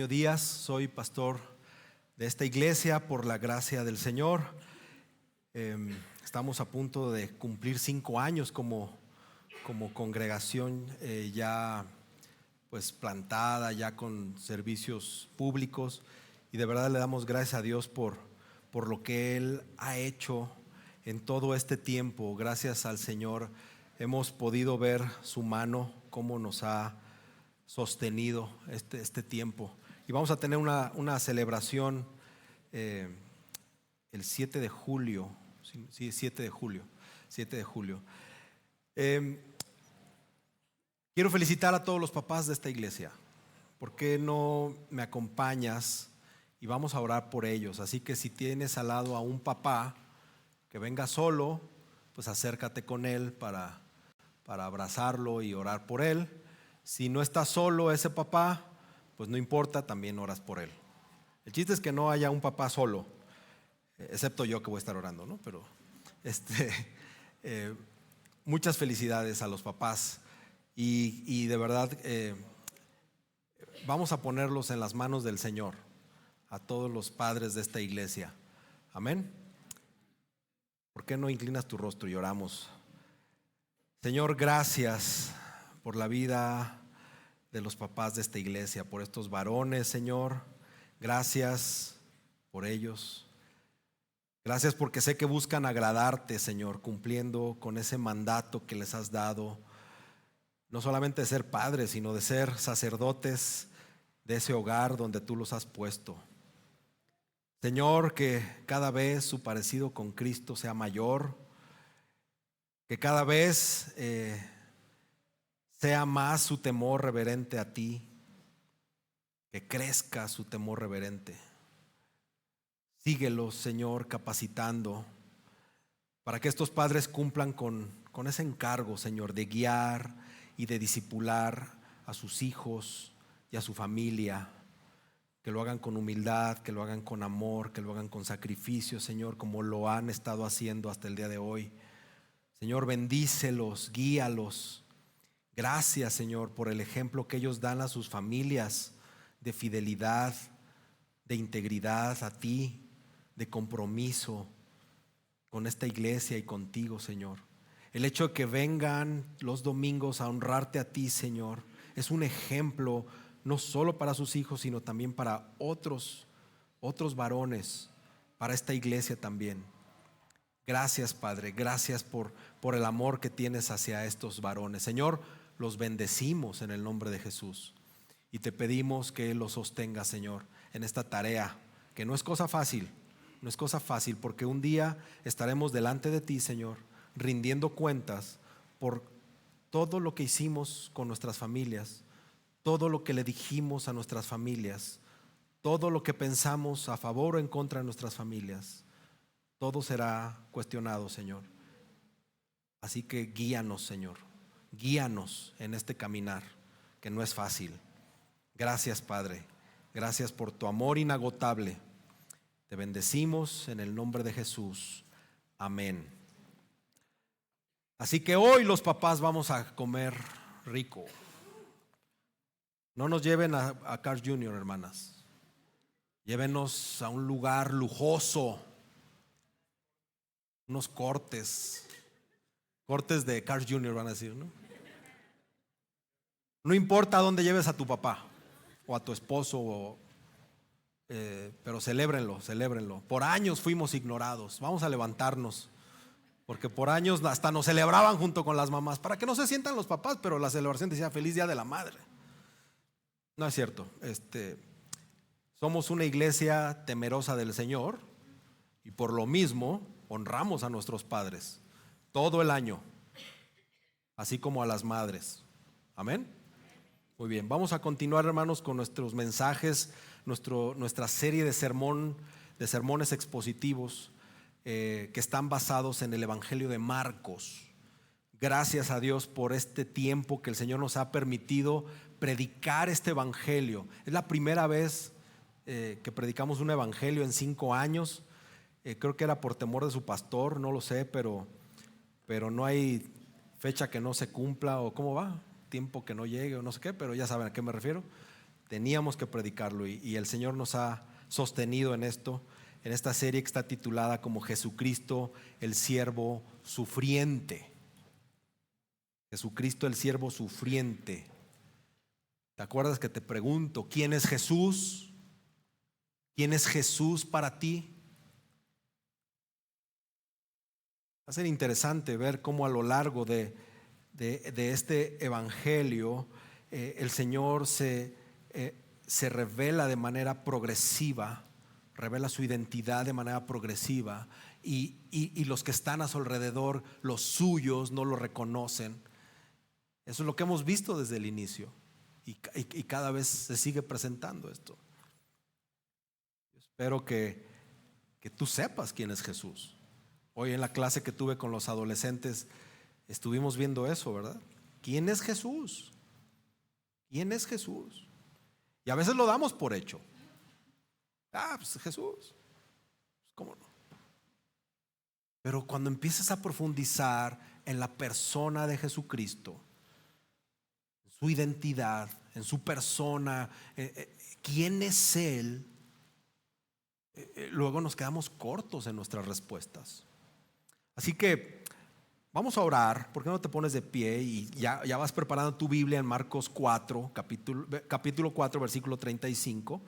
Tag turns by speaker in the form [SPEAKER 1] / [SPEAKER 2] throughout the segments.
[SPEAKER 1] Díaz, soy pastor de esta iglesia por la gracia del Señor. Estamos a punto de cumplir 5 años como congregación ya pues plantada, ya con servicios públicos, y de verdad le damos gracias a Dios por lo que Él ha hecho en todo este tiempo. Gracias al Señor hemos podido ver su mano, cómo nos ha sostenido este tiempo. Y vamos a tener una celebración el 7 de julio. Sí, 7 de julio. Quiero felicitar a todos los papás de esta iglesia. ¿Por qué no me acompañas y vamos a orar por ellos? Así que si tienes al lado a un papá que venga solo, pues acércate con él para abrazarlo y orar por él. Si no está solo ese papá, pues no importa, también oras por él. El chiste es que no haya un papá solo, excepto yo que voy a estar orando, ¿no? Pero muchas felicidades a los papás y de verdad vamos a ponerlos en las manos del Señor, a todos los padres de esta iglesia. Amén. ¿Por qué no inclinas tu rostro y oramos? Señor, gracias por la vida de los papás de esta iglesia, por estos varones, Señor. Gracias por ellos. Gracias porque sé que buscan agradarte, Señor, cumpliendo con ese mandato que les has dado, no solamente de ser padres, sino de ser sacerdotes de ese hogar donde tú los has puesto. Señor, que cada vez su parecido con Cristo sea mayor, que cada vez sea más su temor reverente a ti, que crezca su temor reverente. Síguelos, Señor, capacitando para que estos padres cumplan con ese encargo, Señor, de guiar y de discipular a sus hijos y a su familia. Que lo hagan con humildad, que lo hagan con amor, que lo hagan con sacrificio, Señor, como lo han estado haciendo hasta el día de hoy. Señor, bendícelos, guíalos. Gracias, Señor, por el ejemplo que ellos dan a sus familias de fidelidad, de integridad a ti, de compromiso con esta iglesia y contigo, Señor. El hecho de que vengan los domingos a honrarte a ti, Señor, es un ejemplo no solo para sus hijos, sino también para otros varones, para esta iglesia también. Gracias, Padre, gracias por el amor que tienes hacia estos varones. Señor, los bendecimos en el nombre de Jesús y te pedimos que los sostenga, Señor, en esta tarea que no es cosa fácil, porque un día estaremos delante de ti, Señor, rindiendo cuentas por todo lo que hicimos con nuestras familias, todo lo que le dijimos a nuestras familias, todo lo que pensamos a favor o en contra de nuestras familias. Todo será cuestionado, Señor. Así que guíanos, Señor. Guíanos en este caminar, que no es fácil. Gracias, Padre. Gracias por tu amor inagotable. Te bendecimos en el nombre de Jesús. Amén. Así que hoy los papás vamos a comer rico. No nos lleven a Carl's Jr., hermanas. Llévenos a un lugar lujoso. Unos cortes de Carl's Jr. van a decir, ¿no? No importa dónde lleves a tu papá o a tu esposo, pero celébrenlo. Por años fuimos ignorados. Vamos a levantarnos, porque por años hasta nos celebraban junto con las mamás, para que no se sientan los papás, pero la celebración decía Feliz Día de la Madre. No es cierto. Somos una iglesia temerosa del Señor y por lo mismo honramos a nuestros padres todo el año, así como a las madres. Amén. Muy bien, vamos a continuar, hermanos, con nuestros mensajes, nuestra serie de sermones expositivos que están basados en el Evangelio de Marcos. Gracias a Dios por este tiempo que el Señor nos ha permitido predicar este Evangelio. Es la primera vez que predicamos un Evangelio en 5 años. Creo que era por temor de su pastor, no lo sé, pero no hay fecha que no se cumpla, o cómo va, tiempo que no llegue o no sé qué, pero ya saben a qué me refiero. teníamos que predicarlo y el Señor nos ha sostenido en esto, en esta serie que está titulada como Jesucristo el siervo sufriente. Jesucristo el siervo sufriente. ¿Te acuerdas que te pregunto, ¿quién es Jesús? ¿Quién es Jesús para ti? Va a ser interesante ver cómo a lo largo de este evangelio el Señor se revela de manera progresiva, revela su identidad de manera progresiva y los que están a su alrededor, los suyos, no lo reconocen. Eso es lo que hemos visto desde el inicio y cada vez se sigue presentando esto. Yo espero que tú sepas quién es Jesús. Hoy en la clase que tuve con los adolescentes estuvimos viendo eso, ¿verdad? ¿Quién es Jesús? ¿Quién es Jesús? Y a veces lo damos por hecho. Pues Jesús. ¿Cómo no? Pero cuando empiezas a profundizar en la persona de Jesucristo, en su identidad, en su persona, quién es Él, luego nos quedamos cortos en nuestras respuestas. Así que vamos a orar. ¿Por qué no te pones de pie y ya vas preparando tu Biblia en Marcos 4, capítulo 4, versículo 35?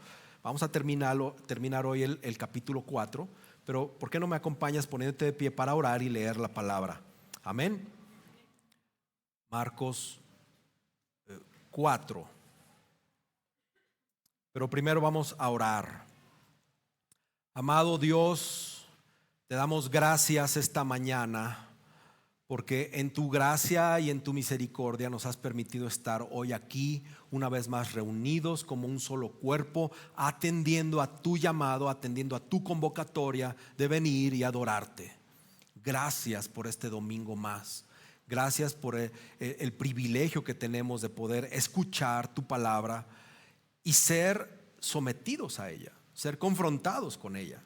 [SPEAKER 1] Vamos a terminar hoy el capítulo 4, pero ¿por qué no me acompañas poniéndote de pie para orar y leer la palabra? Amén. Marcos 4. Pero primero vamos a orar. Amado Dios, te damos gracias esta mañana porque en tu gracia y en tu misericordia nos has permitido estar hoy aquí una vez más reunidos como un solo cuerpo, atendiendo a tu llamado, atendiendo a tu convocatoria de venir y adorarte. Gracias por este domingo más. Gracias por el privilegio que tenemos de poder escuchar tu palabra y ser sometidos a ella, ser confrontados con ella.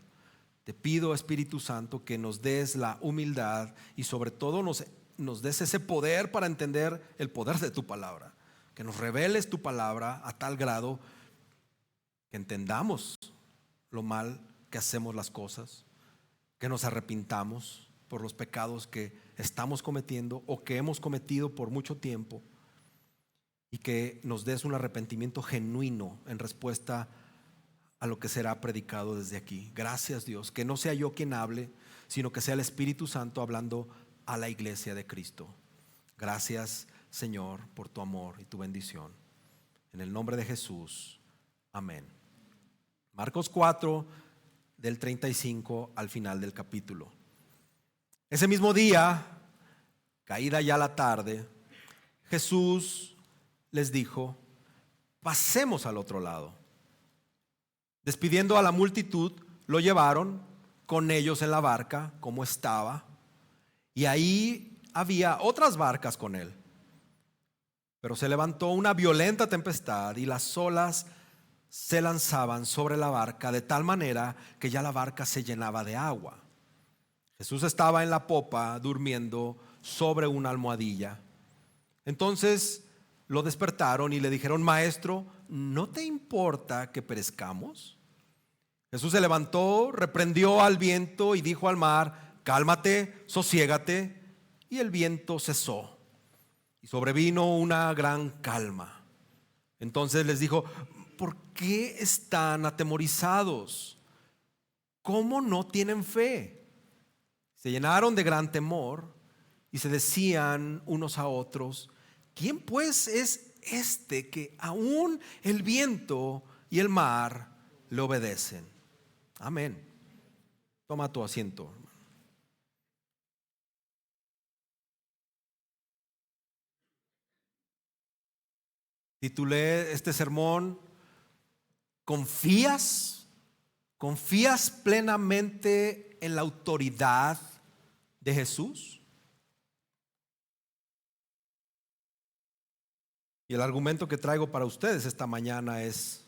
[SPEAKER 1] Te pido, Espíritu Santo, que nos des la humildad y sobre todo nos des ese poder para entender el poder de tu palabra. Que nos reveles tu palabra a tal grado que entendamos lo mal que hacemos las cosas, que nos arrepintamos por los pecados que estamos cometiendo o que hemos cometido por mucho tiempo y que nos des un arrepentimiento genuino en respuesta a lo que será predicado desde aquí. Gracias, Dios, que no sea yo quien hable, sino que sea el Espíritu Santo hablando a la iglesia de Cristo. Gracias, Señor, por tu amor y tu bendición. En el nombre de Jesús, amén. Marcos 4, del 35 al final del capítulo. Ese mismo día, caída ya la tarde, Jesús les dijo: pasemos al otro lado. Despidiendo a la multitud, lo llevaron con ellos en la barca como estaba, y ahí había otras barcas con él. Pero se levantó una violenta tempestad y las olas se lanzaban sobre la barca de tal manera que ya la barca se llenaba de agua. Jesús estaba en la popa durmiendo sobre una almohadilla. Entonces lo despertaron y le dijeron: Maestro, ¿no te importa que perezcamos? Jesús se levantó, reprendió al viento y dijo al mar: cálmate, sosiégate. Y el viento cesó y sobrevino una gran calma. Entonces les dijo: ¿por qué están atemorizados? ¿Cómo no tienen fe? Se llenaron de gran temor y se decían unos a otros: ¿quién pues es este que aún el viento y el mar le obedecen? Amén. Toma tu asiento. Titulé este sermón: ¿confías? ¿Confías plenamente en la autoridad de Jesús? Y el argumento que traigo para ustedes esta mañana es: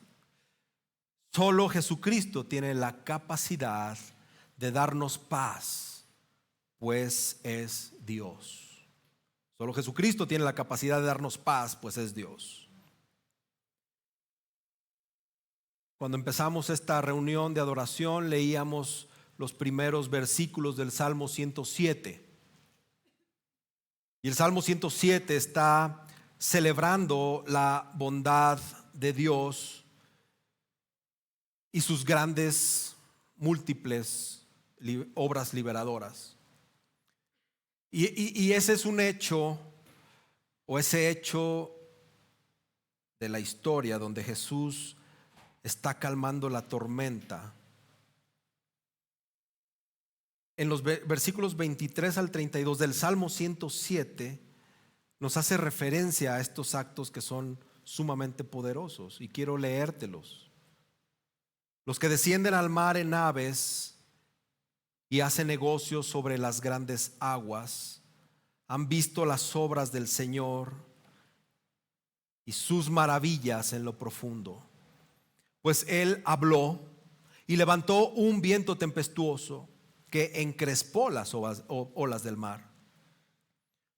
[SPEAKER 1] solo Jesucristo tiene la capacidad de darnos paz, pues es Dios. Solo Jesucristo tiene la capacidad de darnos paz, pues es Dios. Cuando empezamos esta reunión de adoración, leíamos los primeros versículos del Salmo 107. Y el Salmo 107 está celebrando la bondad de Dios y sus grandes, múltiples obras liberadoras. Y ese es un hecho, o ese hecho de la historia donde Jesús está calmando la tormenta. En los versículos 23 al 32 del Salmo 107 nos hace referencia a estos actos que son sumamente poderosos, y quiero leértelos. Los que descienden al mar en naves y hacen negocios sobre las grandes aguas han visto las obras del Señor y sus maravillas en lo profundo. Pues Él habló y levantó un viento tempestuoso que encrespó las olas del mar.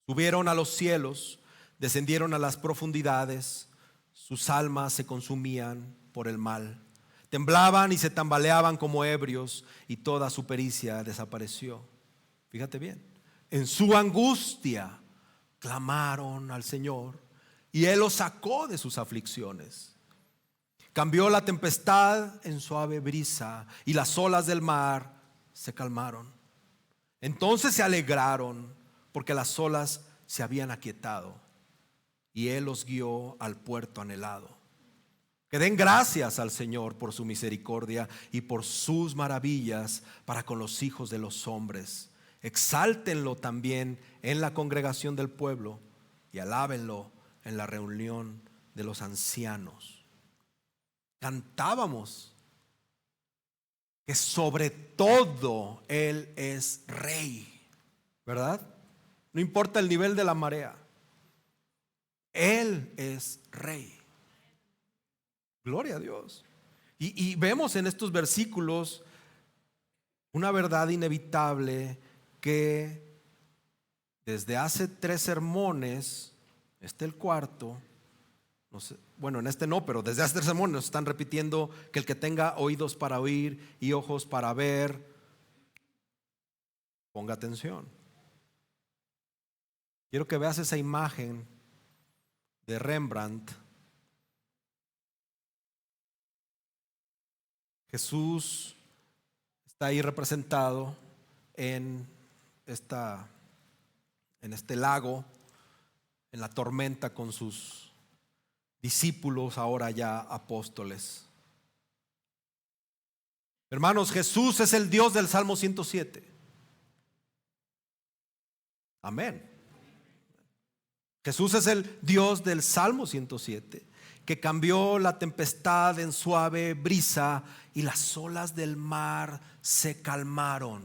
[SPEAKER 1] Subieron a los cielos, descendieron a las profundidades, sus almas se consumían por el mal. Temblaban y se tambaleaban como ebrios, y toda su pericia desapareció. Fíjate bien, en su angustia clamaron al Señor, y Él los sacó de sus aflicciones. Cambió la tempestad en suave brisa, y las olas del mar se calmaron. Entonces se alegraron, porque las olas se habían aquietado, y Él los guió al puerto anhelado. Que den gracias al Señor por su misericordia y por sus maravillas para con los hijos de los hombres. Exáltenlo también en la congregación del pueblo, y alábenlo en la reunión de los ancianos. Cantábamos que sobre todo Él es rey, ¿verdad? No importa el nivel de la marea, Él es rey. Gloria a Dios. Y vemos en estos versículos una verdad inevitable que desde hace 3 sermones, el cuarto, no sé, bueno, en este no, pero desde hace 3 sermones nos están repitiendo que el que tenga oídos para oír y ojos para ver, ponga atención. Quiero que veas esa imagen de Rembrandt. Jesús está ahí representado en este lago, en la tormenta, con sus discípulos, ahora ya apóstoles. Hermanos, Jesús es el Dios del Salmo 107. Amén. Jesús es el Dios del Salmo 107, que cambió la tempestad en suave brisa y las olas del mar se calmaron.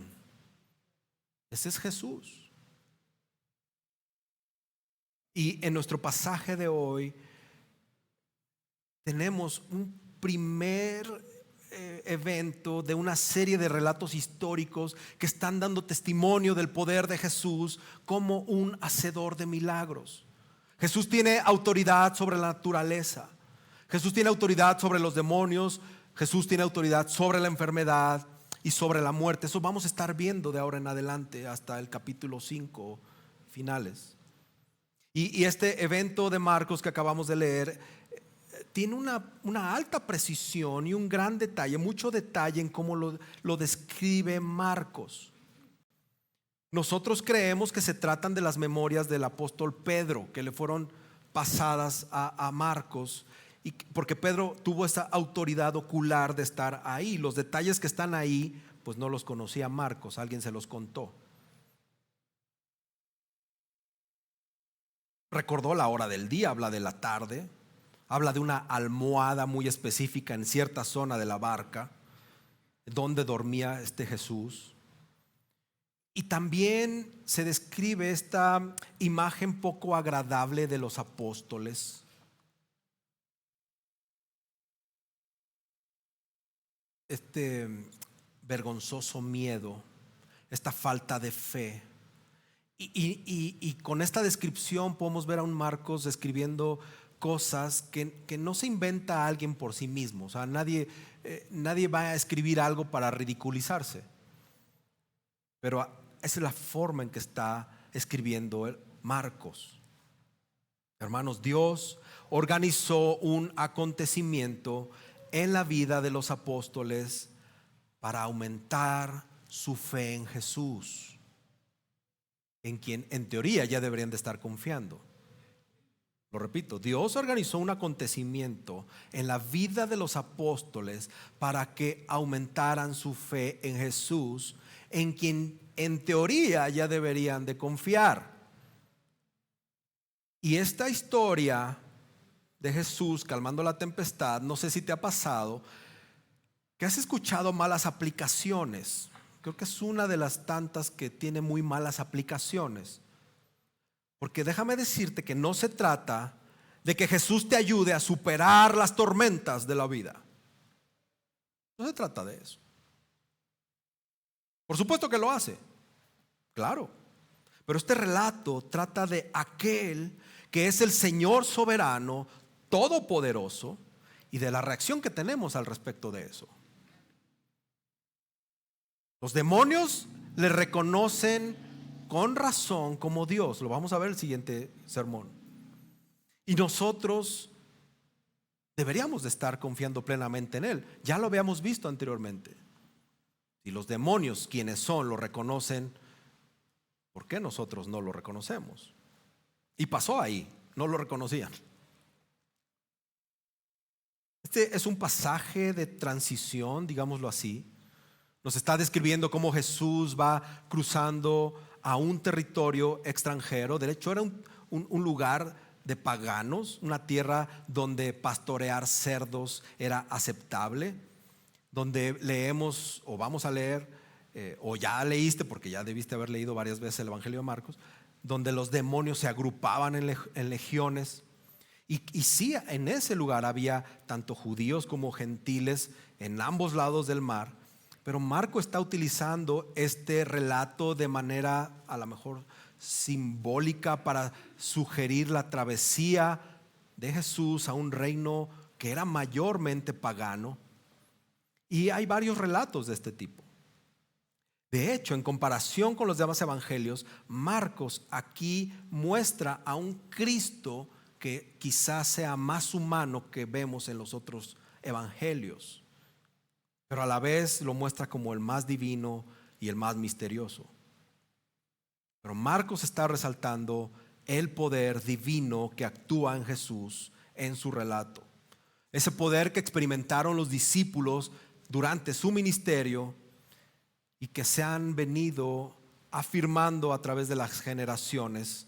[SPEAKER 1] Ese es Jesús. Y en nuestro pasaje de hoy tenemos un primer evento de una serie de relatos históricos que están dando testimonio del poder de Jesús como un hacedor de milagros. Jesús tiene autoridad sobre la naturaleza. Jesús tiene autoridad sobre los demonios. Jesús tiene autoridad sobre la enfermedad y sobre la muerte. Eso vamos a estar viendo de ahora en adelante hasta el capítulo 5 finales. Y este evento de Marcos que acabamos de leer tiene una alta precisión y un gran detalle, mucho detalle en cómo lo describe Marcos. Nosotros creemos que se tratan de las memorias del apóstol Pedro, que le fueron pasadas a Marcos, y porque Pedro tuvo esa autoridad ocular de estar ahí. Los detalles que están ahí, pues no los conocía Marcos, alguien se los contó. Recordó la hora del día, habla de la tarde, habla de una almohada muy específica en cierta zona de la barca donde dormía Jesús. Y también se describe esta imagen poco agradable de los apóstoles. Este vergonzoso miedo, esta falta de fe. Y con esta descripción podemos ver a un Marcos describiendo cosas que no se inventa alguien por sí mismo. O sea, nadie va a escribir algo para ridiculizarse. Pero esa es la forma en que está escribiendo Marcos. Hermanos, Dios organizó un acontecimiento en la vida de los apóstoles para aumentar su fe en Jesús, en quien en teoría ya deberían de estar confiando. Lo repito, Dios organizó un acontecimiento en la vida de los apóstoles para que aumentaran su fe en Jesús, en quien en teoría ya deberían de confiar. Y esta historia de Jesús calmando la tempestad, no sé si te ha pasado que has escuchado malas aplicaciones. Creo que es una de las tantas que tiene muy malas aplicaciones. Porque déjame decirte que no se trata de que Jesús te ayude a superar las tormentas de la vida. No se trata de eso. Por supuesto que lo hace, claro. Pero este relato trata de aquel que es el Señor soberano, todopoderoso, y de la reacción que tenemos al respecto de eso. Los demonios le reconocen con razón como Dios. Lo vamos a ver en el siguiente sermón. Y nosotros deberíamos de estar confiando plenamente en Él. Ya lo habíamos visto anteriormente. Si los demonios, quienes son, lo reconocen, ¿por qué nosotros no lo reconocemos? Y pasó ahí, no lo reconocían. Este es un pasaje de transición, digámoslo así. Nos está describiendo cómo Jesús va cruzando a un territorio extranjero. De hecho, era un lugar de paganos, una tierra donde pastorear cerdos era aceptable, donde leemos o vamos a leer, o ya leíste, porque ya debiste haber leído varias veces el Evangelio de Marcos, donde los demonios se agrupaban en legiones. Y sí, en ese lugar había tanto judíos como gentiles en ambos lados del mar. Pero Marco está utilizando este relato de manera a lo mejor simbólica para sugerir la travesía de Jesús a un reino que era mayormente pagano. Y hay varios relatos de este tipo. De hecho, en comparación con los demás evangelios, Marcos aquí muestra a un Cristo que quizás sea más humano que vemos en los otros evangelios, pero a la vez lo muestra como el más divino y el más misterioso. Pero Marcos está resaltando el poder divino que actúa en Jesús en su relato. Ese poder que experimentaron los discípulos durante su ministerio y que se han venido afirmando a través de las generaciones,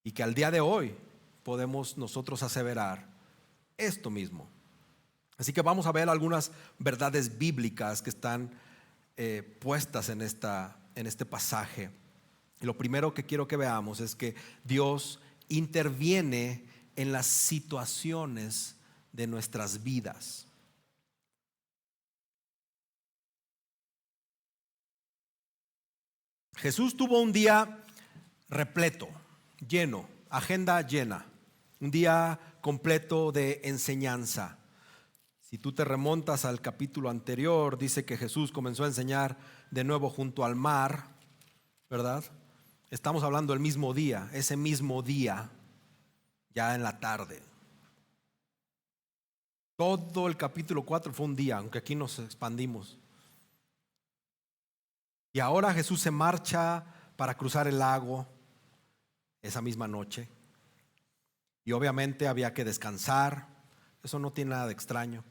[SPEAKER 1] y que al día de hoy podemos nosotros aseverar esto mismo. Así que vamos a ver algunas verdades bíblicas que están puestas en este pasaje. Y lo primero que quiero que veamos es que Dios interviene en las situaciones de nuestras vidas. Jesús tuvo un día repleto, lleno, agenda llena, un día completo de enseñanza. Si tú te remontas al capítulo anterior, dice que Jesús comenzó a enseñar de nuevo junto al mar, ¿verdad? Estamos hablando del mismo día, ese mismo día, ya en la tarde. Todo el capítulo 4 fue un día, aunque aquí nos expandimos. Y ahora Jesús se marcha para cruzar el lago esa misma noche. Y obviamente había que descansar, eso no tiene nada de extraño.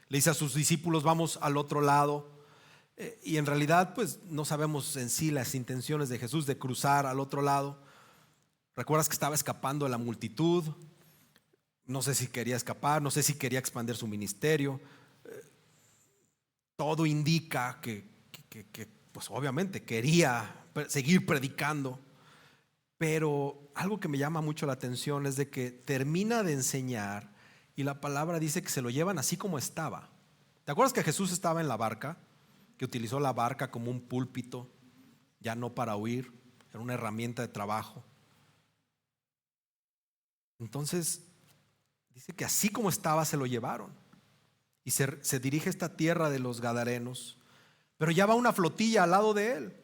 [SPEAKER 1] Le dice a sus discípulos, vamos al otro lado. Y en realidad pues no sabemos en sí las intenciones de Jesús de cruzar al otro lado. Recuerdas que estaba escapando de la multitud. No sé si quería escapar, no sé si quería expandir su ministerio. Todo indica que pues obviamente quería seguir predicando. Pero algo que me llama mucho la atención es de que termina de enseñar y la palabra dice que se lo llevan así como estaba. ¿Te acuerdas que Jesús estaba en la barca? Que utilizó la barca como un púlpito, ya no para huir, era una herramienta de trabajo. Entonces, Dice que así como estaba se lo llevaron. Y se dirige a esta tierra de los Gadarenos. Pero ya va una flotilla al lado de él.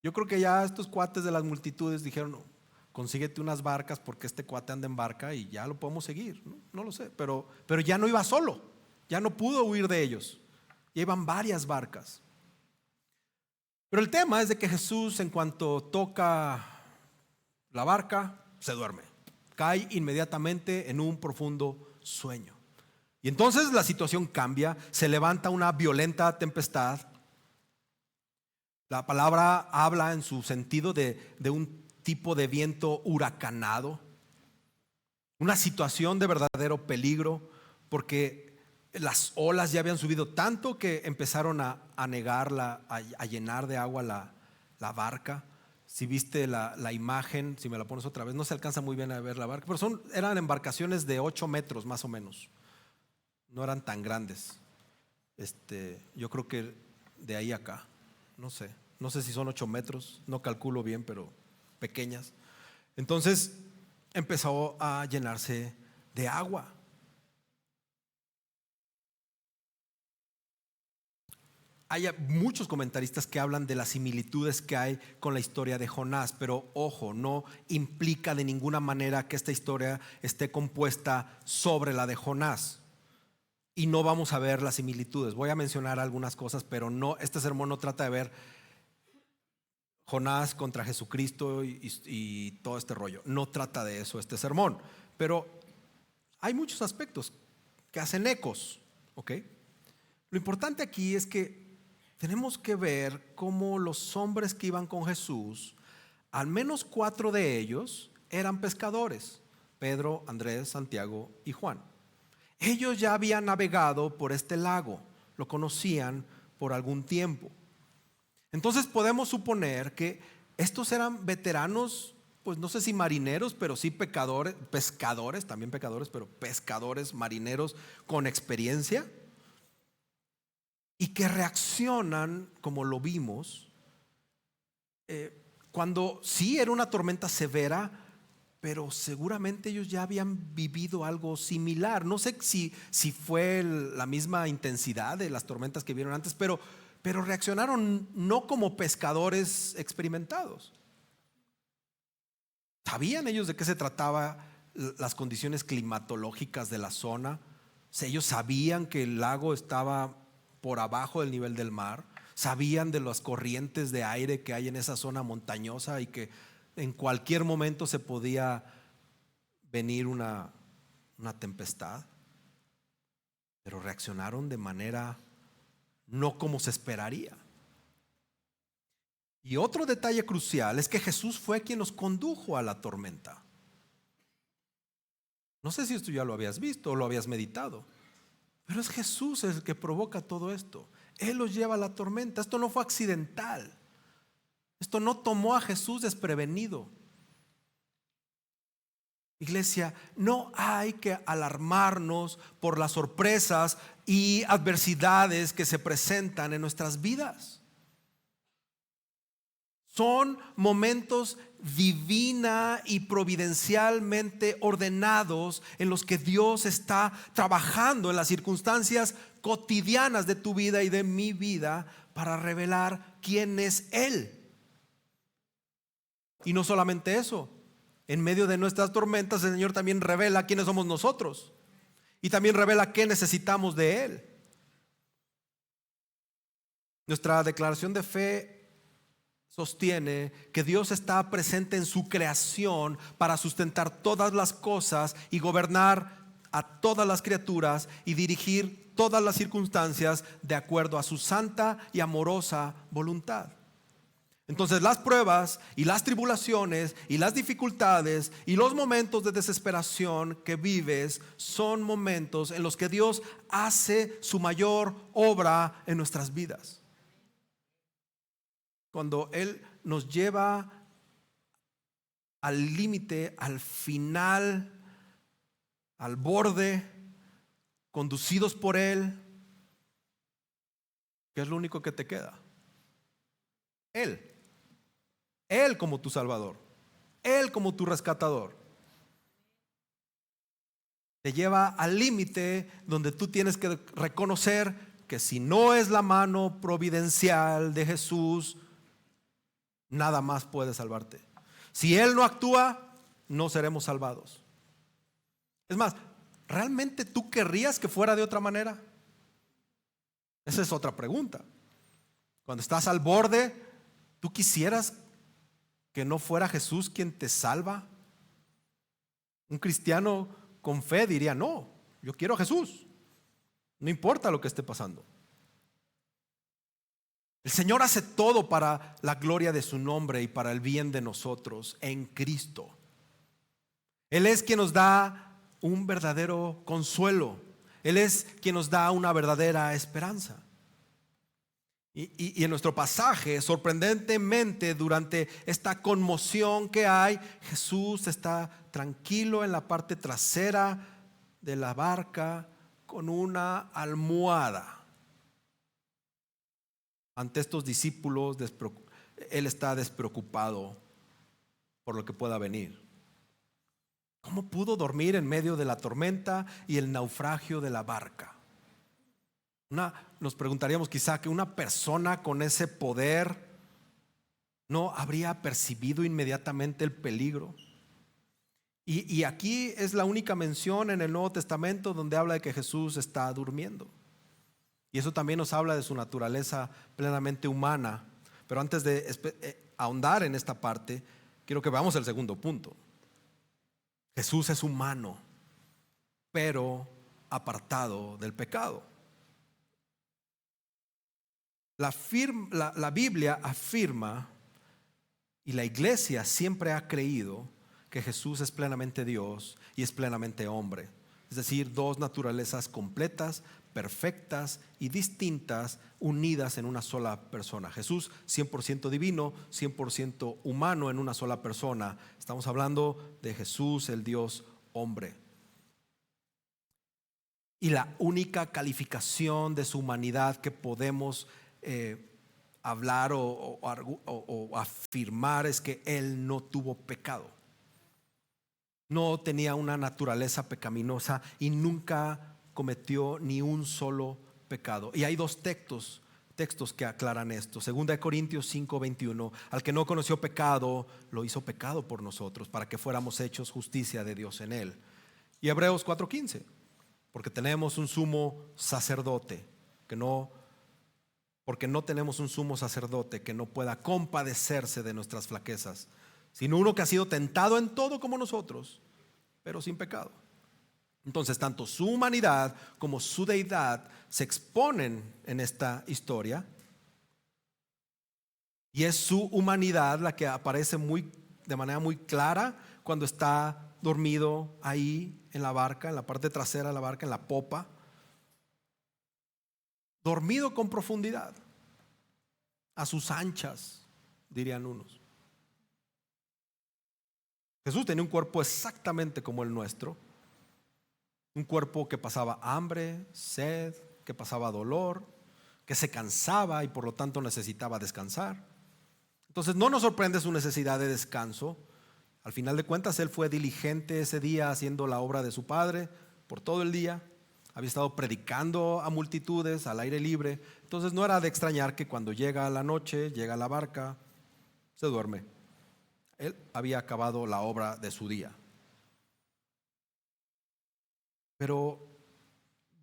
[SPEAKER 1] Yo creo que ya estos cuates de las multitudes dijeron: "No, consíguete unas barcas porque este cuate anda en barca y ya lo podemos seguir". No lo sé, pero ya no iba solo. Ya no pudo huir de ellos. Ya iban varias barcas. Pero el tema es de que Jesús, en cuanto toca la barca, se duerme. Cae inmediatamente en un profundo sueño. Y entonces la situación cambia. Se levanta una violenta tempestad. La palabra habla en su sentido de un tipo de viento huracanado. Una situación de verdadero peligro, porque las olas ya habían subido tanto que empezaron a anegarla, a llenar de agua la barca. Si viste la imagen, si me la pones otra vez, no se alcanza muy bien a ver la barca, pero eran embarcaciones de 8 metros más o menos. No eran tan grandes. Yo creo que de ahí a acá, no sé si son 8 metros, no calculo bien, pero pequeñas. Entonces empezó a llenarse de agua. Hay muchos comentaristas que hablan de las similitudes que hay con la historia de Jonás, pero ojo, no implica de ninguna manera que esta historia esté compuesta sobre la de Jonás. Y no vamos a ver las similitudes. Voy a mencionar algunas cosas, pero no, este sermón no trata de ver Jonás contra Jesucristo y todo este rollo. No trata de eso este sermón. Pero hay muchos aspectos que hacen ecos, ¿ok? Lo importante aquí es que tenemos que ver cómo los hombres que iban con Jesús, al menos 4 de ellos eran pescadores: Pedro, Andrés, Santiago y Juan. Ellos ya habían navegado por este lago, lo conocían por algún tiempo. Entonces podemos suponer que estos eran veteranos, pues no sé si marineros, pero sí pescadores, también pecadores, pero pescadores, marineros con experiencia, y que reaccionan como lo vimos cuando sí era una tormenta severa, pero seguramente ellos ya habían vivido algo similar. No sé si fue la misma intensidad de las tormentas que vieron antes, pero reaccionaron no como pescadores experimentados. ¿Sabían ellos de qué se trataba las condiciones climatológicas de la zona? O sea, ellos sabían que el lago estaba por abajo del nivel del mar. Sabían de las corrientes de aire que hay en esa zona montañosa y que en cualquier momento se podía venir una tempestad. Pero reaccionaron de manera no como se esperaría. Y otro detalle crucial es que Jesús fue quien nos condujo a la tormenta. No sé si esto ya lo habías visto o lo habías meditado, pero es Jesús el que provoca todo esto. Él los lleva a la tormenta. Esto no fue accidental. Esto no tomó a Jesús desprevenido. Iglesia, no hay que alarmarnos por las sorpresas y adversidades que se presentan en nuestras vidas. Son momentos divina y providencialmente ordenados en los que Dios está trabajando en las circunstancias cotidianas de tu vida y de mi vida para revelar quién es Él. Y no solamente eso, en medio de nuestras tormentas el Señor también revela quiénes somos nosotros y también revela qué necesitamos de Él. Nuestra declaración de fe sostiene que Dios está presente en su creación para sustentar todas las cosas y gobernar a todas las criaturas y dirigir todas las circunstancias de acuerdo a su santa y amorosa voluntad. Entonces las pruebas y las tribulaciones y las dificultades y los momentos de desesperación que vives son momentos en los que Dios hace su mayor obra en nuestras vidas. Cuando Él nos lleva al límite, al final, al borde, conducidos por Él, ¿qué es lo único que te queda? Él como tu Salvador, Él como tu rescatador. Te lleva al límite donde tú tienes que reconocer que si no es la mano providencial de Jesús, nada más puede salvarte. Si Él no actúa, no seremos salvados. Es más, ¿realmente tú querrías que fuera de otra manera? Esa es otra pregunta. Cuando estás al borde, ¿tú quisieras que no fuera Jesús quien te salva? Un cristiano con fe diría: no, yo quiero a Jesús, no importa lo que esté pasando. El Señor hace todo para la gloria de su nombre y para el bien de nosotros en Cristo. Él es quien nos da un verdadero consuelo. Él es quien nos da una verdadera esperanza. Y en nuestro pasaje, sorprendentemente, durante esta conmoción que hay, Jesús está tranquilo en la parte trasera de la barca con una almohada. Ante estos discípulos, Él está despreocupado por lo que pueda venir. ¿Cómo pudo dormir en medio de la tormenta y el naufragio de la barca? Nos preguntaríamos quizá que una persona con ese poder no habría percibido inmediatamente el peligro. Y aquí es la única mención en el Nuevo Testamento donde habla de que Jesús está durmiendo. Y eso también nos habla de su naturaleza plenamente humana. Pero antes de ahondar en esta parte, quiero que veamos el segundo punto. Jesús es humano, pero apartado del pecado. La Biblia afirma, y la iglesia siempre ha creído, que Jesús es plenamente Dios y es plenamente hombre. Es decir, dos naturalezas completas, perfectas y distintas, unidas en una sola persona. Jesús 100% divino, 100% humano en una sola persona. Estamos hablando de Jesús, el Dios hombre. Y la única calificación de su humanidad que podemos hablar o afirmar es que Él no tuvo pecado. No tenía una naturaleza pecaminosa y nunca cometió ni un solo pecado. Y hay dos textos que aclaran esto. 2 Corintios 5:21: al que no conoció pecado, lo hizo pecado por nosotros, para que fuéramos hechos justicia de Dios en él. Y Hebreos 4:15: porque tenemos un sumo sacerdote porque no tenemos un sumo sacerdote que no pueda compadecerse de nuestras flaquezas, sino uno que ha sido tentado en todo como nosotros, pero sin pecado. Entonces, tanto su humanidad como su deidad se exponen en esta historia, y es su humanidad la que aparece de manera muy clara cuando está dormido ahí en la barca, en la parte trasera de la barca, en la popa, dormido con profundidad, a sus anchas, dirían unos. Jesús tenía un cuerpo exactamente como el nuestro, un cuerpo que pasaba hambre, sed, que pasaba dolor, que se cansaba y por lo tanto necesitaba descansar. Entonces no nos sorprende su necesidad de descanso. Al final de cuentas, Él fue diligente ese día haciendo la obra de su Padre por todo el día. Había estado predicando a multitudes al aire libre. Entonces no era de extrañar que cuando llega la noche, llega a la barca, se duerme. Él había acabado la obra de su día. Pero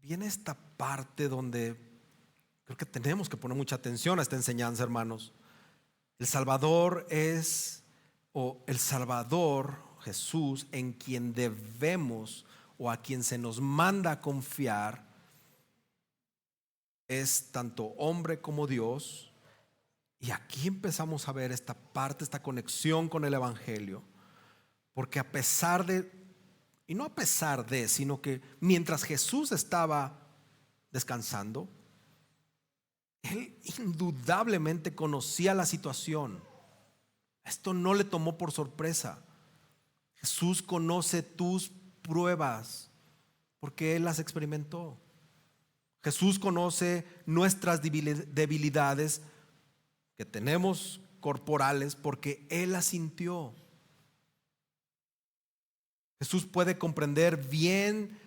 [SPEAKER 1] viene esta parte donde creo que tenemos que poner mucha atención a esta enseñanza, hermanos. El Salvador Jesús, en quien debemos o a quien se nos manda a confiar, es tanto hombre como Dios. Y aquí empezamos a ver esta parte, esta conexión con el Evangelio, porque sino que mientras Jesús estaba descansando, Él indudablemente conocía la situación. Esto no le tomó por sorpresa. Jesús conoce tus pruebas porque Él las experimentó. Jesús conoce nuestras debilidades que tenemos corporales porque Él las sintió. Jesús puede comprender bien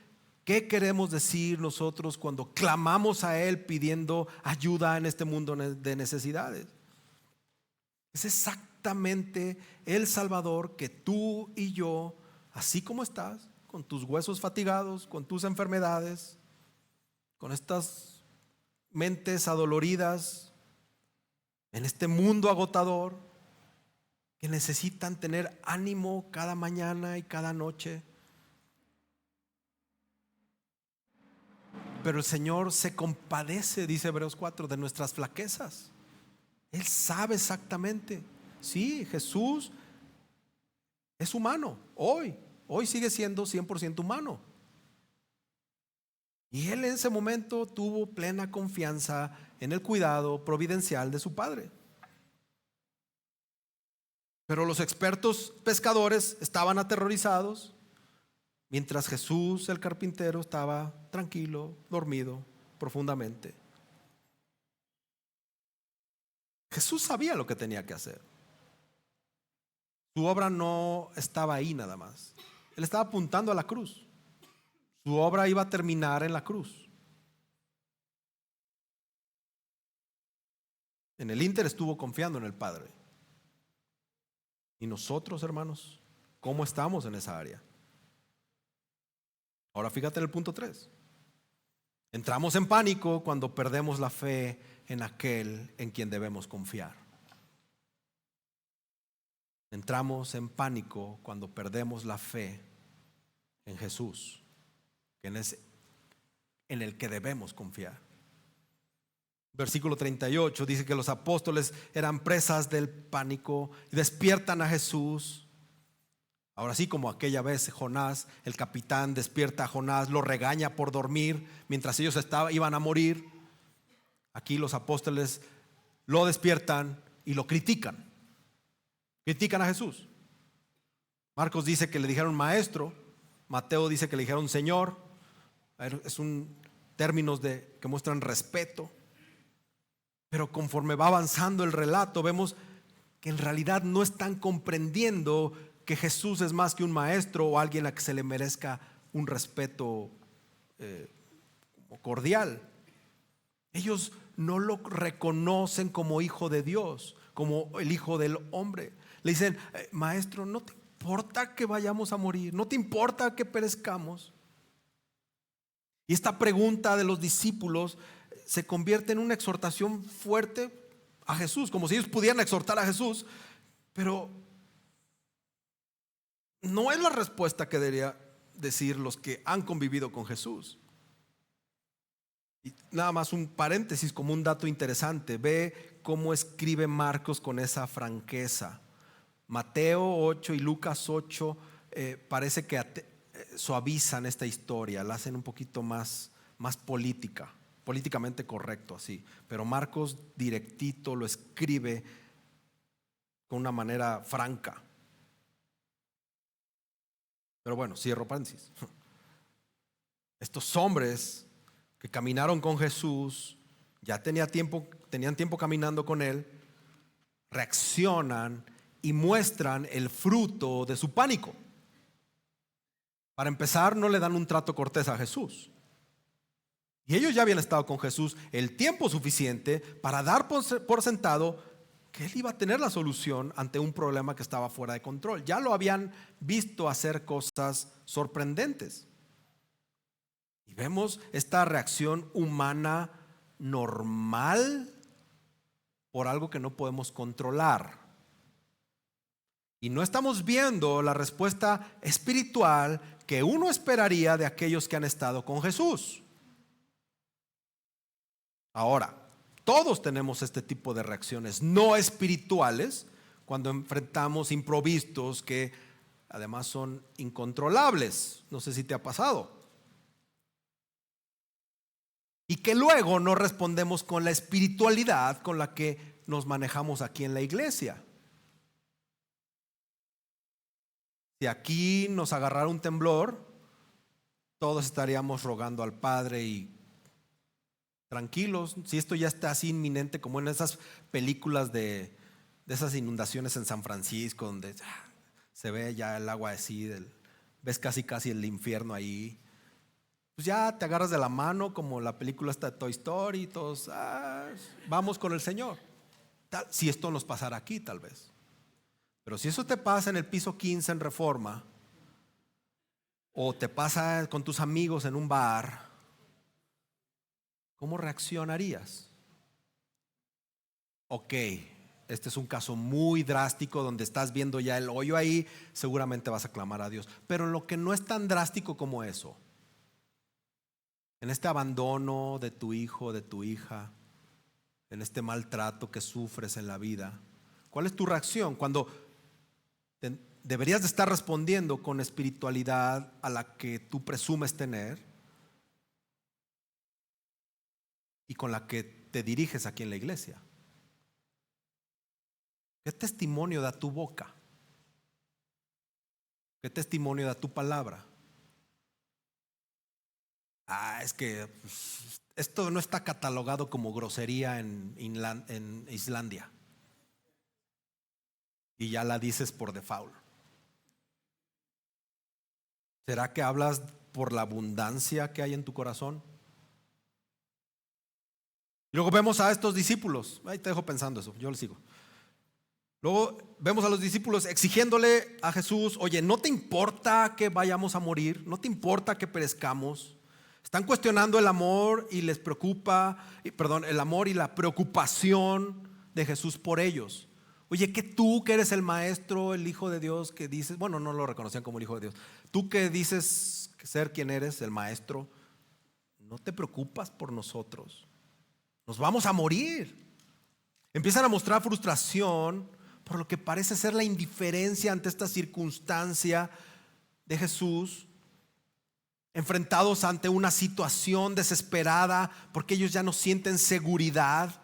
[SPEAKER 1] ¿Qué queremos decir nosotros cuando clamamos a Él pidiendo ayuda en este mundo de necesidades? Es exactamente el Salvador que tú y yo, así como estás, con tus huesos fatigados, con tus enfermedades, con estas mentes adoloridas, en este mundo agotador, que necesitan tener ánimo cada mañana y cada noche. Pero el Señor se compadece, dice Hebreos 4, de nuestras flaquezas. Él sabe exactamente. Sí, Jesús es humano. Hoy sigue siendo 100% humano. Y Él en ese momento tuvo plena confianza en el cuidado providencial de su Padre. Pero los expertos pescadores estaban aterrorizados, mientras Jesús, el carpintero, estaba tranquilo, dormido profundamente. Jesús sabía lo que tenía que hacer. Su obra no estaba ahí nada más. Él estaba apuntando a la cruz. Su obra iba a terminar en la cruz. En el ínter estuvo confiando en el Padre. ¿Y nosotros, hermanos, cómo estamos en esa área? Ahora fíjate en el punto 3. Entramos en pánico cuando perdemos la fe en aquel en quien debemos confiar. Entramos en pánico cuando perdemos la fe en Jesús, que es en el que debemos confiar. Versículo 38 dice que los apóstoles eran presas del pánico y despiertan a Jesús. Ahora sí, como aquella vez Jonás, el capitán despierta a Jonás, lo regaña por dormir mientras ellos iban a morir. Aquí los apóstoles lo despiertan y lo critican. Critican a Jesús. Marcos dice que le dijeron maestro, Mateo dice que le dijeron Señor. Es un términos que muestran respeto. Pero conforme va avanzando el relato, vemos que en realidad no están comprendiendo que Jesús es más que un maestro o alguien a que se le merezca un respeto cordial. Ellos no lo reconocen como hijo de Dios, como el hijo del hombre. Le dicen, maestro, ¿no te importa que vayamos a morir? ¿No te importa que perezcamos? Y esta pregunta de los discípulos se convierte en una exhortación fuerte a Jesús, como si ellos pudieran exhortar a Jesús, pero no es la respuesta que debería decir los que han convivido con Jesús. Y nada más un paréntesis como un dato interesante. Ve cómo escribe Marcos con esa franqueza. Mateo 8 y Lucas 8 parece que suavizan esta historia, la hacen un poquito más políticamente correcto así. Pero Marcos directito lo escribe con una manera franca. Pero bueno, cierro paréntesis. Estos hombres que caminaron con Jesús, ya tenían tiempo caminando con Él, reaccionan y muestran el fruto de su pánico. Para empezar, no le dan un trato cortés a Jesús. Y ellos ya habían estado con Jesús el tiempo suficiente para dar por sentado que Él iba a tener la solución ante un problema que estaba fuera de control. Ya lo habían visto hacer cosas sorprendentes. Y vemos esta reacción humana normal por algo que no podemos controlar. Y no estamos viendo la respuesta espiritual que uno esperaría de aquellos que han estado con Jesús. Ahora, todos tenemos este tipo de reacciones no espirituales cuando enfrentamos imprevistos que además son incontrolables. No sé si te ha pasado. Y que luego no respondemos con la espiritualidad con la que nos manejamos aquí en la iglesia. Si aquí nos agarrara un temblor, todos estaríamos rogando al Padre y tranquilos. Si esto ya está así inminente, como en esas películas de esas inundaciones en San Francisco, donde se ve ya el agua así, ves casi el infierno ahí. pues ya te agarras de la mano como la película esta de Toy Story y todos, vamos con el Señor. Si esto nos pasara aquí tal vez. Pero si eso te pasa en el piso 15 en Reforma, o te pasa con tus amigos en un bar, ¿cómo reaccionarías? Ok, este es un caso muy drástico donde estás viendo ya el hoyo ahí, seguramente vas a clamar a Dios. Pero en lo que no es tan drástico como eso, en este abandono de tu hijo, de tu hija, en este maltrato que sufres en la vida, ¿cuál es tu reacción cuando deberías de estar respondiendo con espiritualidad a la que tú presumes tener y con la que te diriges aquí en la iglesia? ¿Qué testimonio da tu boca? ¿Qué testimonio da tu palabra? Es que esto no está catalogado como grosería en Islandia y ya la dices por default. ¿Será que hablas por la abundancia que hay en tu corazón? Luego vemos a estos discípulos, ahí te dejo pensando eso, yo les sigo. Luego vemos a los discípulos exigiéndole a Jesús, oye, ¿no te importa que vayamos a morir? ¿No te importa que perezcamos? Están cuestionando el amor y les preocupa, el amor y la preocupación de Jesús por ellos. Oye, que tú que eres el maestro, el hijo de Dios, que dices, bueno, no lo reconocían como el hijo de Dios, tú que dices ser quien eres, el maestro, ¿no te preocupas por nosotros? Nos vamos a morir. Empiezan a mostrar frustración por lo que parece ser la indiferencia ante esta circunstancia de Jesús, enfrentados ante una situación desesperada, porque ellos ya no sienten seguridad,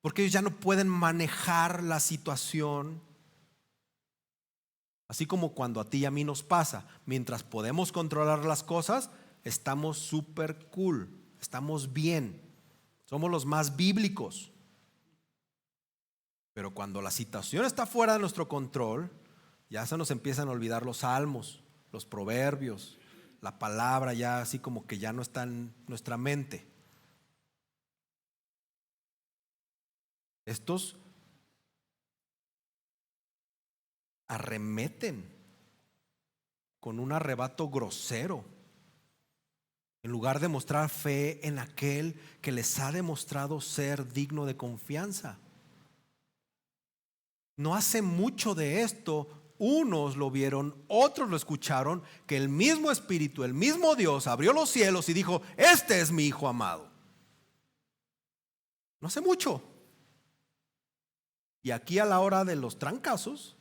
[SPEAKER 1] porque ellos ya no pueden manejar la situación. Así como cuando a ti y a mí nos pasa, mientras podemos controlar las cosas, estamos súper cool, estamos bien, somos los más bíblicos. Pero cuando la situación está fuera de nuestro control, ya se nos empiezan a olvidar los salmos, los proverbios, la palabra ya así como que ya no está en nuestra mente. Estos arremeten con un arrebato grosero, en lugar de mostrar fe en aquel que les ha demostrado ser digno de confianza. No hace mucho de esto, unos lo vieron, otros lo escucharon, que el mismo Espíritu, el mismo Dios abrió los cielos y dijo, este es mi Hijo amado. No hace mucho. Y aquí a la hora de los trancazos,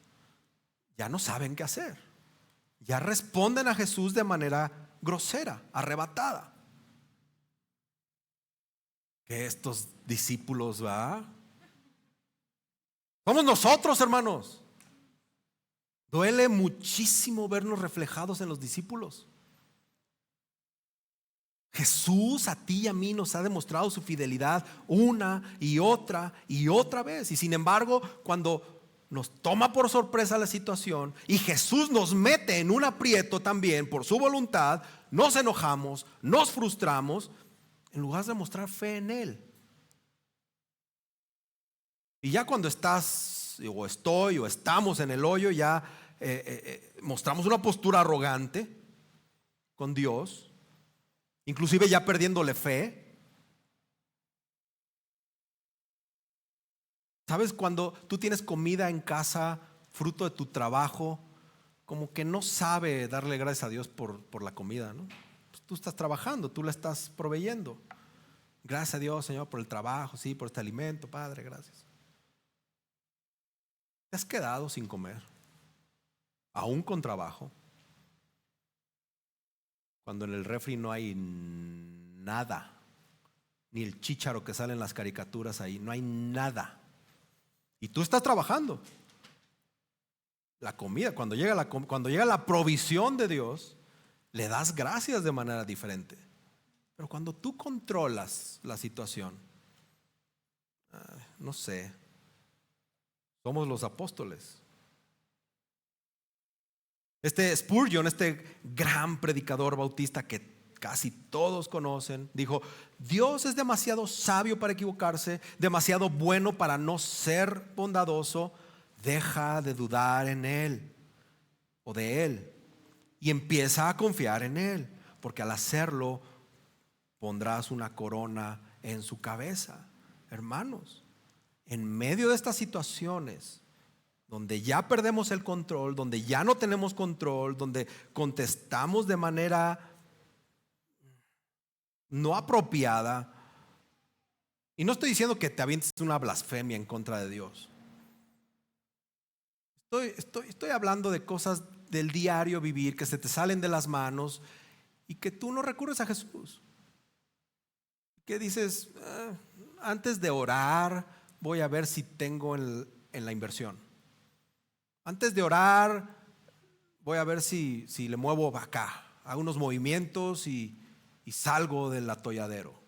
[SPEAKER 1] ya no saben qué hacer. Ya responden a Jesús de manera grosera, arrebatada. Que estos discípulos, somos nosotros, hermanos. Duele muchísimo vernos reflejados en los discípulos. Jesús a ti y a mí nos ha demostrado su fidelidad una y otra vez. Y sin embargo, cuando nos toma por sorpresa la situación y Jesús nos mete en un aprieto también por su voluntad, nos enojamos, nos frustramos, en lugar de mostrar fe en Él. Y ya cuando estás, o estoy, o estamos en el hoyo, ya mostramos una postura arrogante con Dios, inclusive ya perdiéndole fe. ¿Sabes? Cuando tú tienes comida en casa, fruto de tu trabajo, como que no sabe darle gracias a Dios por la comida, ¿no? Pues tú estás trabajando, tú la estás proveyendo. Gracias a Dios, Señor, por el trabajo, sí, por este alimento, Padre, gracias. ¿Te has quedado sin comer, aún con trabajo, cuando en el refri no hay nada, ni el chícharo que sale en las caricaturas ahí, no hay nada? Y tú estás trabajando. La comida, cuando llega la provisión de Dios, le das gracias de manera diferente. Pero cuando tú controlas la situación, no sé, somos los apóstoles. Este Spurgeon, este gran predicador bautista que casi todos conocen. Dijo: Dios es demasiado sabio para equivocarse, demasiado bueno para no ser bondadoso. Deja de dudar en Él o de Él y empieza a confiar en Él, porque al hacerlo pondrás una corona en su cabeza. Hermanos, en medio de estas situaciones donde ya perdemos el control, donde ya no tenemos control, donde contestamos de manera no apropiada, y no estoy diciendo que te avientes una blasfemia en contra de Dios. Estoy hablando de cosas del diario vivir que se te salen de las manos y que tú no recurres a Jesús. Que dices: antes de orar voy a ver si tengo en la inversión. Antes de orar voy a ver si le muevo acá, hago unos movimientos y salgo del atolladero.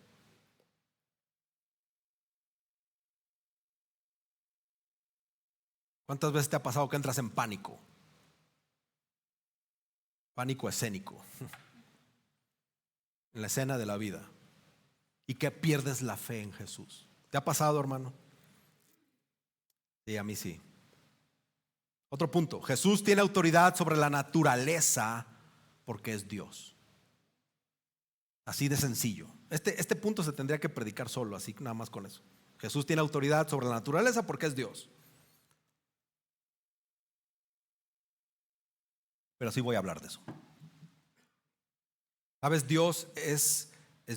[SPEAKER 1] ¿Cuántas veces te ha pasado que entras en pánico? Pánico escénico en la escena de la vida, y que pierdes la fe en Jesús. ¿Te ha pasado, hermano? Sí, a mí sí. Otro punto: Jesús tiene autoridad sobre la naturaleza porque es Dios. Así de sencillo. Este punto se tendría que predicar solo, así nada más con eso. Jesús tiene autoridad sobre la naturaleza porque es Dios. Pero sí voy a hablar de eso. ¿Sabes? Dios es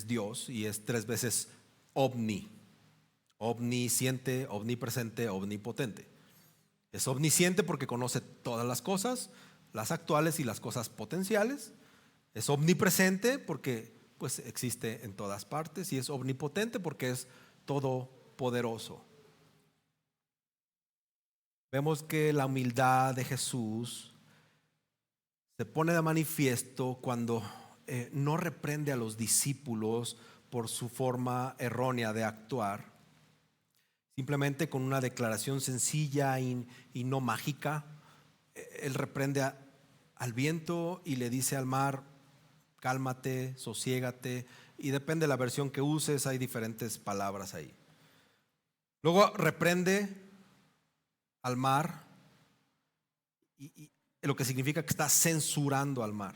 [SPEAKER 1] Dios y es 3 veces omnisciente, omnipresente, omnipotente. Es omnisciente porque conoce todas las cosas, las actuales y las cosas potenciales. Es omnipresente porque pues existe en todas partes, y es omnipotente porque es todopoderoso. Vemos que la humildad de Jesús se pone de manifiesto cuando no reprende a los discípulos por su forma errónea de actuar. Simplemente con una declaración sencilla y no mágica, Él reprende al viento y le dice al mar: cálmate, sosiégate. Y depende de la versión que uses, hay diferentes palabras ahí. Luego reprende al mar, y lo que significa que está censurando al mar.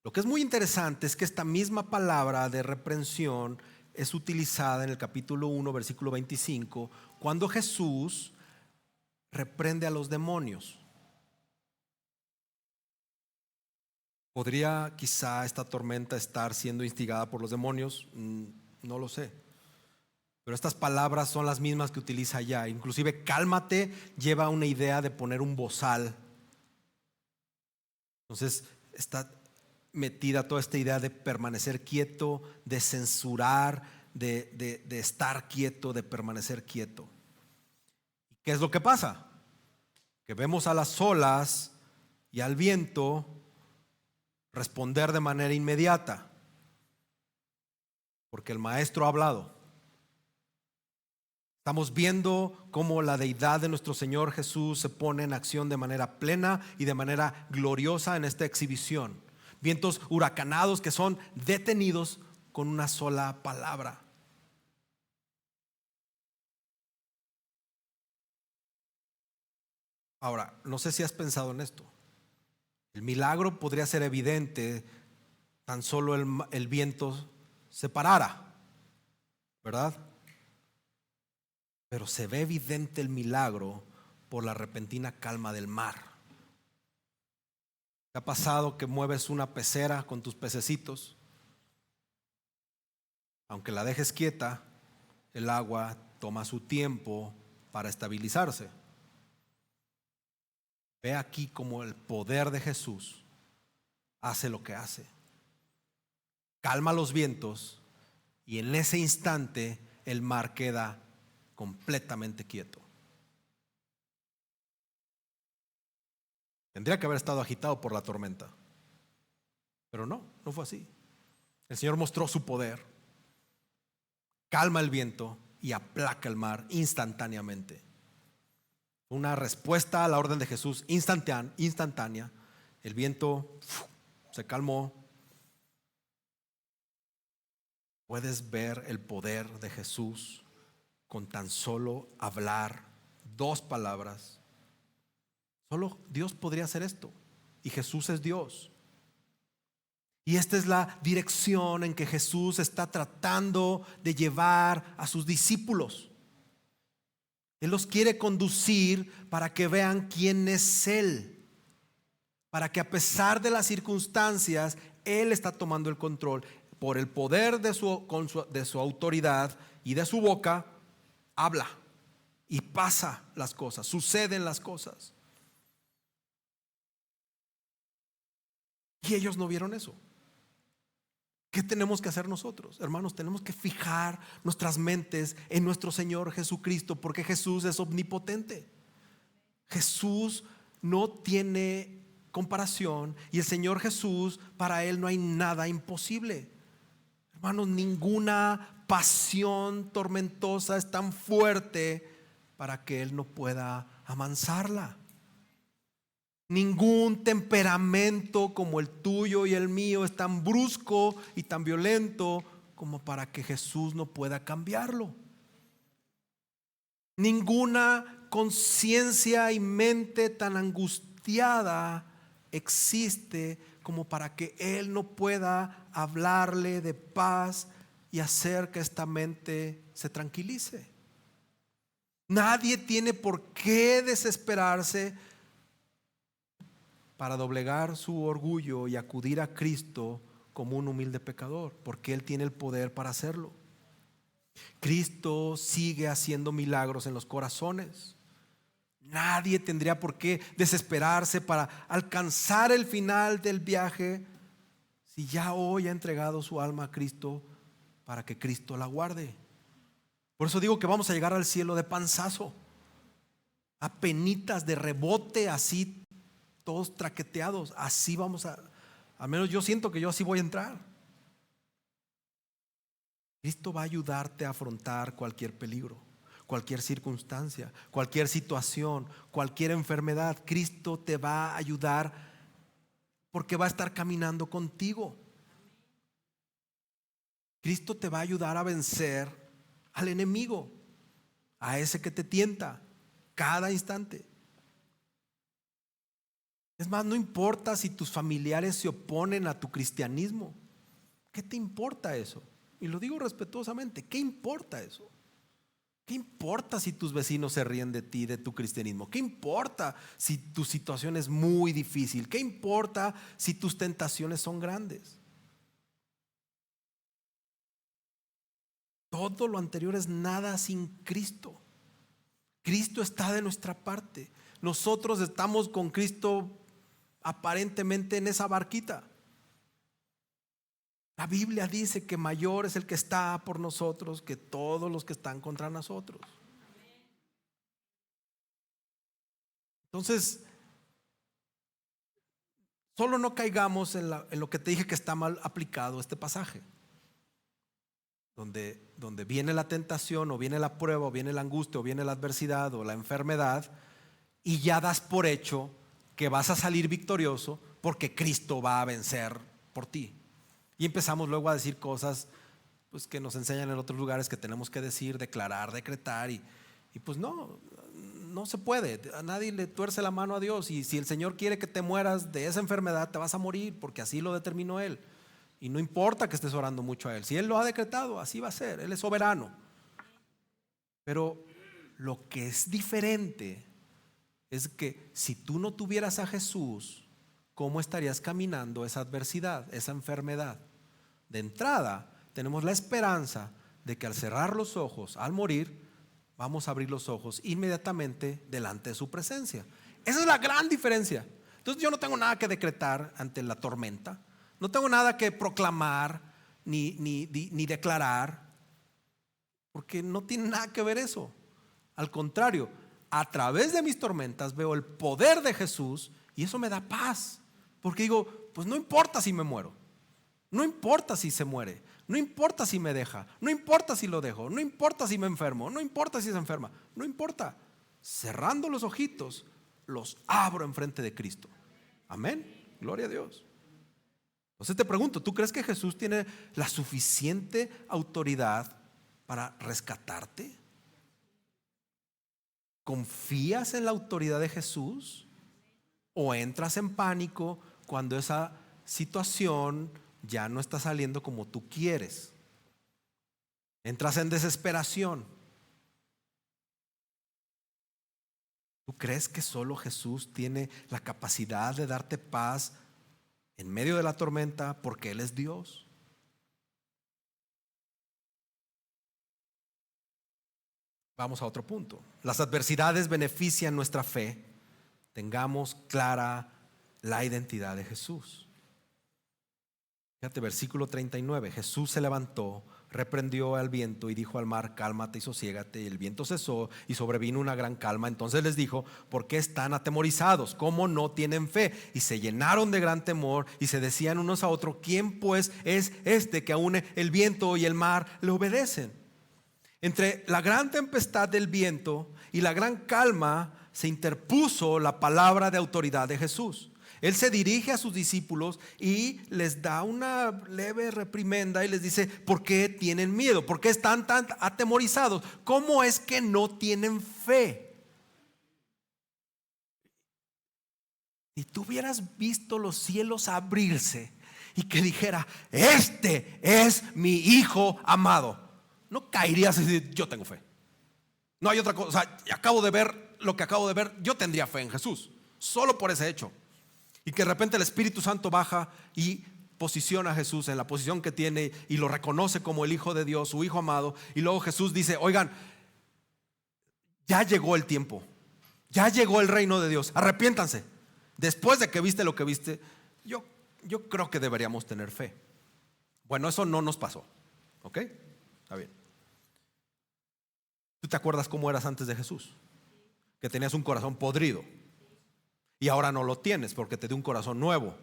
[SPEAKER 1] Lo que es muy interesante es que esta misma palabra de reprensión es utilizada en el capítulo 1, versículo 25, cuando Jesús reprende a los demonios. ¿Podría quizá esta tormenta estar siendo instigada por los demonios? No lo sé. Pero estas palabras son las mismas que utiliza allá. Inclusive cálmate lleva una idea de poner un bozal. Entonces está metida toda esta idea de permanecer quieto, de censurar, de estar quieto, de permanecer quieto. ¿Y qué es lo que pasa? Que vemos a las olas y al viento responder de manera inmediata, porque el Maestro ha hablado. Estamos viendo cómo la deidad de nuestro Señor Jesús se pone en acción de manera plena y de manera gloriosa en esta exhibición. Vientos huracanados que son detenidos con una sola palabra. Ahora, no sé si has pensado en esto. El milagro podría ser evidente tan solo el viento se parara, ¿verdad? Pero se ve evidente el milagro por la repentina calma del mar. ¿Te ha pasado que mueves una pecera con tus pececitos? Aunque la dejes quieta, el agua toma su tiempo para estabilizarse. Ve aquí cómo el poder de Jesús hace lo que hace. Calma los vientos y en ese instante el mar queda completamente quieto. Tendría que haber estado agitado por la tormenta, pero no fue así. El Señor mostró su poder, calma el viento y aplaca el mar instantáneamente. Una respuesta a la orden de Jesús instantánea. El viento se calmó, Puedes ver el poder de Jesús con tan solo hablar 2 palabras. Solo Dios podría hacer esto, y Jesús es Dios. Y esta es la dirección en que Jesús está tratando de llevar a sus discípulos. Él los quiere conducir para que vean quién es Él, para que a pesar de las circunstancias, Él está tomando el control. Por el poder de su autoridad y de su boca, habla y pasa las cosas, suceden las cosas. Y ellos no vieron eso. ¿Qué tenemos que hacer nosotros? Hermanos, tenemos que fijar nuestras mentes en nuestro Señor Jesucristo, porque Jesús es omnipotente. Jesús no tiene comparación, y el Señor Jesús, para Él no hay nada imposible. Hermanos, ninguna pasión tormentosa es tan fuerte para que Él no pueda amansarla. Ningún temperamento como el tuyo y el mío es tan brusco y tan violento como para que Jesús no pueda cambiarlo. Ninguna conciencia y mente tan angustiada existe como para que Él no pueda hablarle de paz y hacer que esta mente se tranquilice. Nadie tiene por qué desesperarse para doblegar su orgullo y acudir a Cristo como un humilde pecador, porque Él tiene el poder para hacerlo. Cristo sigue haciendo milagros en los corazones. Nadie tendría por qué desesperarse para alcanzar el final del viaje si ya hoy ha entregado su alma a Cristo para que Cristo la guarde. Por eso digo que vamos a llegar al cielo de panzazo, a penitas de rebote, así todos traqueteados. Así vamos al menos yo siento que yo así voy a entrar. Cristo va a ayudarte a afrontar cualquier peligro, cualquier circunstancia, cualquier situación, cualquier enfermedad. Cristo te va a ayudar porque va a estar caminando contigo. Cristo te va a ayudar a vencer al enemigo, a ese que te tienta cada instante. Es más, no importa si tus familiares se oponen a tu cristianismo. ¿Qué te importa eso? Y lo digo respetuosamente, ¿qué importa eso? ¿Qué importa si tus vecinos se ríen de ti, de tu cristianismo? ¿Qué importa si tu situación es muy difícil? ¿Qué importa si tus tentaciones son grandes? Todo lo anterior es nada sin Cristo. Cristo está de nuestra parte. Nosotros estamos con Cristo aparentemente en esa barquita. La Biblia dice que mayor es el que está por nosotros que todos los que están contra nosotros. Entonces, solo no caigamos en lo que te dije que está mal aplicado este pasaje, donde viene la tentación, o viene la prueba, o viene la angustia, o viene la adversidad, o la enfermedad, y ya das por hecho que vas a salir victorioso porque Cristo va a vencer por ti. Y empezamos luego a decir cosas pues, que nos enseñan en otros lugares que tenemos que decir, declarar, decretar, y pues no se puede. A nadie le tuerce la mano a Dios, y si el Señor quiere que te mueras de esa enfermedad, te vas a morir porque así lo determinó Él. Y no importa que estés orando mucho a Él, si Él lo ha decretado, así va a ser. Él es soberano. Pero lo que es diferente es que si tú no tuvieras a Jesús, ¿cómo estarías caminando esa adversidad, esa enfermedad? De entrada, tenemos la esperanza de que al cerrar los ojos, al morir, vamos a abrir los ojos inmediatamente delante de su presencia. Esa es la gran diferencia. Entonces yo no tengo nada que decretar ante la tormenta, no tengo nada que proclamar ni declarar, porque no tiene nada que ver eso. Al contrario, a través de mis tormentas veo el poder de Jesús, y eso me da paz, porque digo, pues no importa si me muero, no importa si se muere, no importa si me deja, no importa si lo dejo, no importa si me enfermo, no importa si se enferma, no importa. Cerrando los ojitos, los abro enfrente de Cristo. Amén, gloria a Dios. Entonces te pregunto, ¿tú crees que Jesús tiene la suficiente autoridad para rescatarte? ¿Confías en la autoridad de Jesús? ¿O entras en pánico cuando esa situación ya no está saliendo como tú quieres? Entras en desesperación. ¿Tú crees que solo Jesús tiene la capacidad de darte paz en medio de la tormenta porque Él es Dios? Vamos a otro punto. Las adversidades benefician nuestra fe. Tengamos clara la identidad de Jesús. Fíjate, versículo 39. Jesús se levantó, reprendió al viento y dijo al mar: cálmate y sosiégate. Y el viento cesó y sobrevino una gran calma. Entonces les dijo: ¿por qué están atemorizados? ¿Cómo no tienen fe? Y se llenaron de gran temor y se decían unos a otros: ¿quién pues es este que aún el viento y el mar le obedecen? Entre la gran tempestad del viento y la gran calma se interpuso la palabra de autoridad de Jesús. Él se dirige a sus discípulos y les da una leve reprimenda y les dice: ¿por qué tienen miedo? ¿Por qué están tan atemorizados? ¿Cómo es que no tienen fe? Si tú hubieras visto los cielos abrirse y que dijera: este es mi hijo amado, no caerías y decir: yo tengo fe. No hay otra cosa. O sea, acabo de ver lo que acabo de ver. Yo tendría fe en Jesús solo por ese hecho. Y que de repente el Espíritu Santo baja y posiciona a Jesús en la posición que tiene y lo reconoce como el Hijo de Dios, su Hijo amado. Y luego Jesús dice: oigan, ya llegó el tiempo, ya llegó el reino de Dios, arrepiéntanse. Después de que viste lo que viste, yo creo que deberíamos tener fe. Bueno, eso no nos pasó. ¿Ok? Está bien. ¿Tú te acuerdas cómo eras antes de Jesús? Que tenías un corazón podrido. Y ahora no lo tienes porque te dio un corazón nuevo.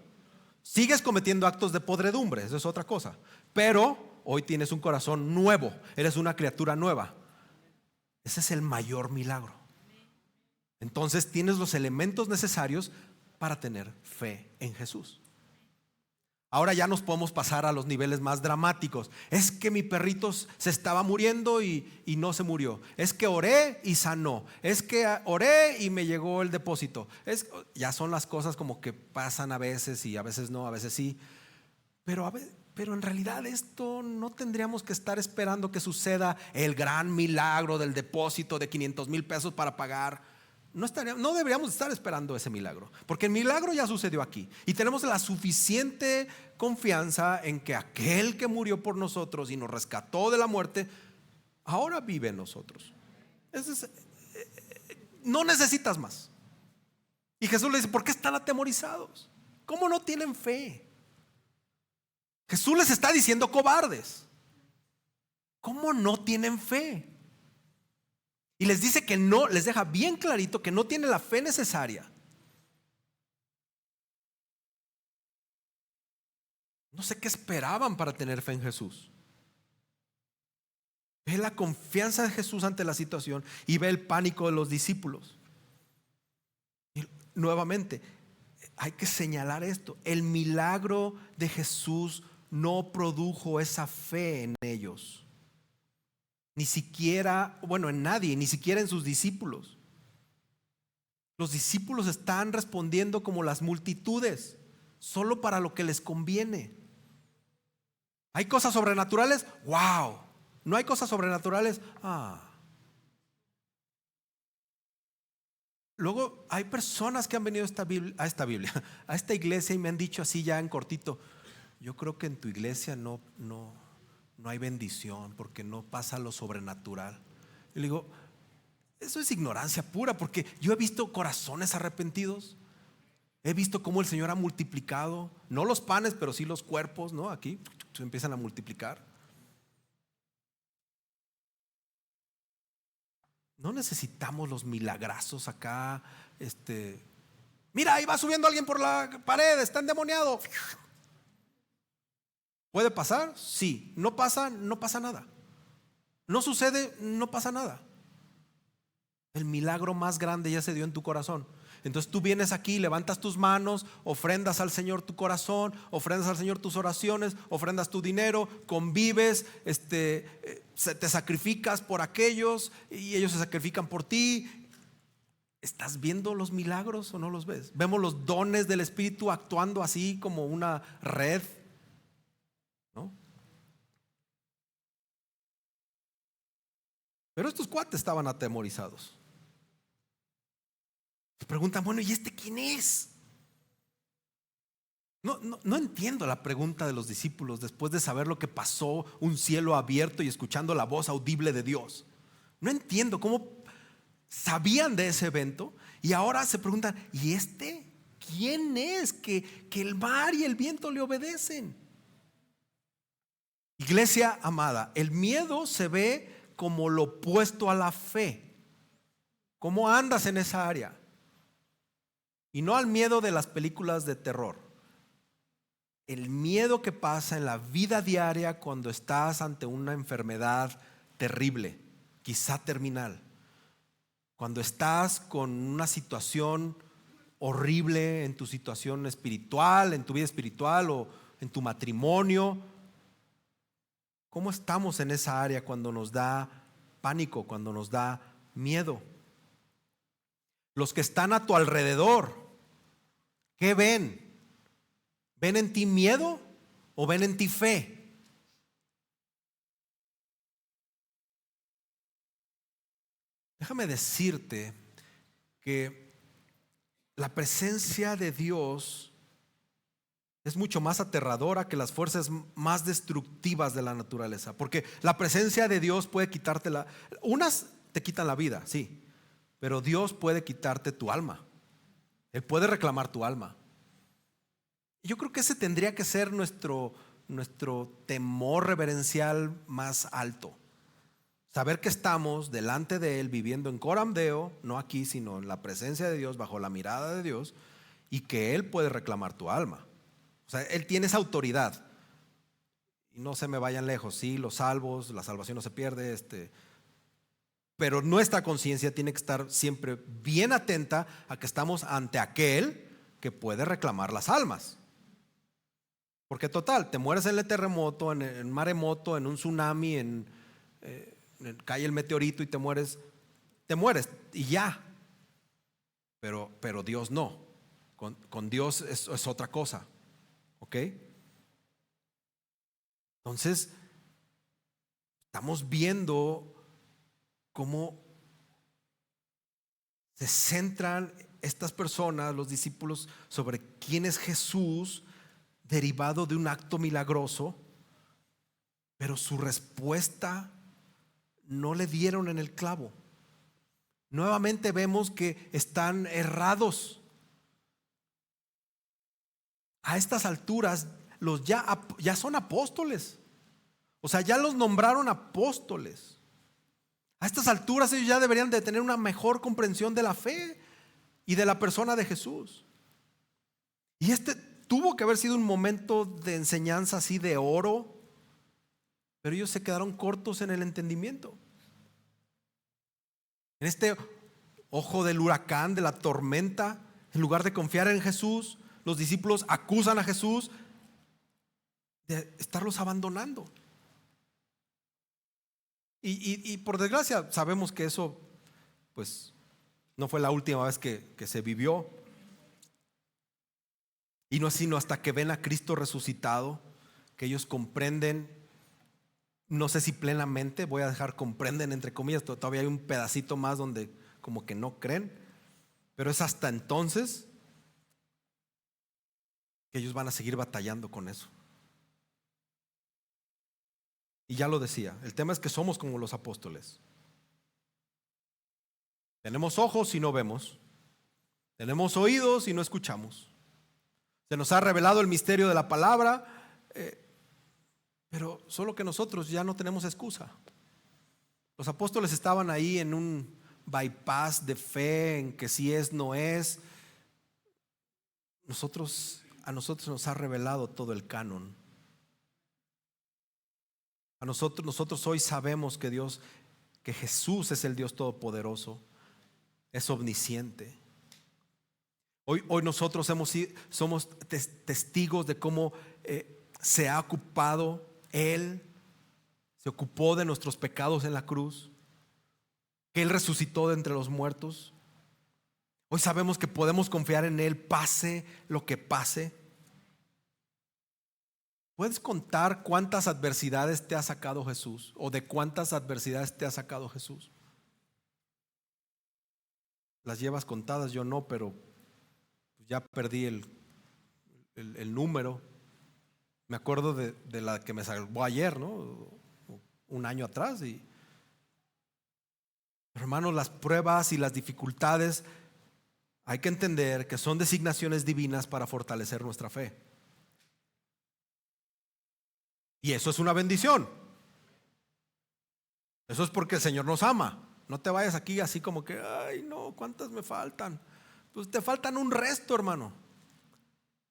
[SPEAKER 1] Sigues cometiendo actos de podredumbre, eso es otra cosa. Pero hoy tienes un corazón nuevo. Eres una criatura nueva. Ese es el mayor milagro. Entonces tienes los elementos necesarios para tener fe en Jesús. Ahora ya nos podemos pasar a los niveles más dramáticos. Es que mi perrito se estaba muriendo y no se murió. Es que oré y sanó. Es que oré y me llegó el depósito. Ya son las cosas como que pasan a veces y a veces no, a veces sí. Pero en realidad esto no tendríamos que estar esperando que suceda el gran milagro del depósito de 500,000 pesos para pagar. No deberíamos estar esperando ese milagro, porque el milagro ya sucedió aquí y tenemos la suficiente confianza en que aquel que murió por nosotros y nos rescató de la muerte ahora vive en nosotros. No necesitas más. Y Jesús le dice: ¿por qué están atemorizados? ¿Cómo no tienen fe? Jesús les está diciendo: cobardes. ¿Cómo no tienen fe? Y les dice que no, les deja bien clarito que no tiene la fe necesaria. No sé qué esperaban para tener fe en Jesús. Ve la confianza de Jesús ante la situación y ve el pánico de los discípulos. Y nuevamente, hay que señalar esto: el milagro de Jesús no produjo esa fe en ellos. Ni siquiera, en nadie, ni siquiera en sus discípulos. Los discípulos están respondiendo como las multitudes, solo para lo que les conviene. ¿Hay cosas sobrenaturales? ¡Wow! ¿No hay cosas sobrenaturales? Luego hay personas que han venido a esta iglesia y me han dicho así ya en cortito: yo creo que en tu iglesia no hay bendición porque no pasa lo sobrenatural. Y le digo: eso es ignorancia pura, porque yo he visto corazones arrepentidos. He visto cómo el Señor ha multiplicado, no los panes, pero sí los cuerpos, ¿no? Aquí se empiezan a multiplicar. No necesitamos los milagrazos acá. Mira, ahí va subiendo alguien por la pared, está endemoniado. ¿Puede pasar? Sí. ¿No pasa? No pasa nada. ¿No sucede? No pasa nada. El milagro más grande ya se dio en tu corazón. Entonces tú vienes aquí, levantas tus manos, ofrendas al Señor tu corazón, ofrendas al Señor tus oraciones, ofrendas tu dinero, convives, te sacrificas por aquellos y ellos se sacrifican por ti. ¿Estás viendo los milagros o no los ves? Vemos los dones del Espíritu actuando así como una red, ¿no? Pero estos cuates estaban atemorizados. Se preguntan, bueno, ¿y este quién es? No entiendo la pregunta de los discípulos después de saber lo que pasó, un cielo abierto y escuchando la voz audible de Dios. No entiendo cómo sabían de ese evento y ahora se preguntan, ¿y este quién es que el mar y el viento le obedecen? Iglesia amada, el miedo se ve como lo opuesto a la fe. ¿Cómo andas en esa área? Y no al miedo de las películas de terror. El miedo que pasa en la vida diaria cuando estás ante una enfermedad terrible, quizá terminal. Cuando estás con una situación horrible en tu situación espiritual, en tu vida espiritual o en tu matrimonio. ¿Cómo estamos en esa área cuando nos da pánico, cuando nos da miedo? Los que están a tu alrededor, ¿qué ven? ¿Ven en ti miedo o ven en ti fe? Déjame decirte que la presencia de Dios es mucho más aterradora que las fuerzas más destructivas de la naturaleza, porque la presencia de Dios puede quitarte unas te quitan la vida, sí, pero Dios puede quitarte tu alma. Él puede reclamar tu alma. Yo creo que ese tendría que ser nuestro temor reverencial más alto. Saber que estamos delante de Él, viviendo en Coram Deo, no aquí, sino en la presencia de Dios, bajo la mirada de Dios, y que Él puede reclamar tu alma. O sea, Él tiene esa autoridad. Y no se me vayan lejos, sí, los salvos, la salvación no se pierde, pero nuestra conciencia tiene que estar siempre bien atenta a que estamos ante aquel que puede reclamar las almas. Porque total, te mueres en el terremoto, en el maremoto, en un tsunami, cae el meteorito y te mueres y ya. Pero Dios no. Con Dios es otra cosa. ¿Ok? Entonces, estamos viendo cómo se centran estas personas, los discípulos, sobre quién es Jesús, derivado de un acto milagroso, pero su respuesta no le dieron en el clavo. Nuevamente vemos que están errados. A estas alturas ya son apóstoles. O sea, ya los nombraron apóstoles. A estas alturas ellos ya deberían de tener una mejor comprensión de la fe y de la persona de Jesús. Y tuvo que haber sido un momento de enseñanza así de oro, pero ellos se quedaron cortos en el entendimiento. En este ojo del huracán, de la tormenta, en lugar de confiar en Jesús, los discípulos acusan a Jesús de estarlos abandonando. Y por desgracia sabemos que eso pues no fue la última vez que se vivió. Y no es sino hasta que ven a Cristo resucitado que ellos comprenden, no sé si plenamente, voy a dejar comprenden entre comillas, todavía hay un pedacito más donde como que no creen, pero es hasta entonces que ellos van a seguir batallando con eso. Y ya lo decía, el tema es que somos como los apóstoles. Tenemos ojos y no vemos, tenemos oídos y no escuchamos. Se nos ha revelado el misterio de la palabra, pero solo que nosotros ya no tenemos excusa. Los apóstoles estaban ahí en un bypass de fe, en que si es, no es. A nosotros nos ha revelado todo el canon. A nosotros hoy sabemos que Jesús es el Dios todopoderoso, es omnisciente. Hoy nosotros somos testigos de cómo se ha ocupado Él, se ocupó de nuestros pecados en la cruz, que Él resucitó de entre los muertos. Hoy sabemos que podemos confiar en Él, pase lo que pase. ¿Puedes contar cuántas adversidades te ha sacado Jesús? ¿O de cuántas adversidades te ha sacado Jesús? Las llevas contadas, yo no, pero ya perdí el número. Me acuerdo de la que me salvó ayer, ¿no? Un año atrás. Hermanos, las pruebas y las dificultades hay que entender que son designaciones divinas para fortalecer nuestra fe. Y eso es una bendición. Eso es porque el Señor nos ama. No te vayas aquí así como que, ay no, ¿cuántas me faltan? Pues te faltan un resto, hermano.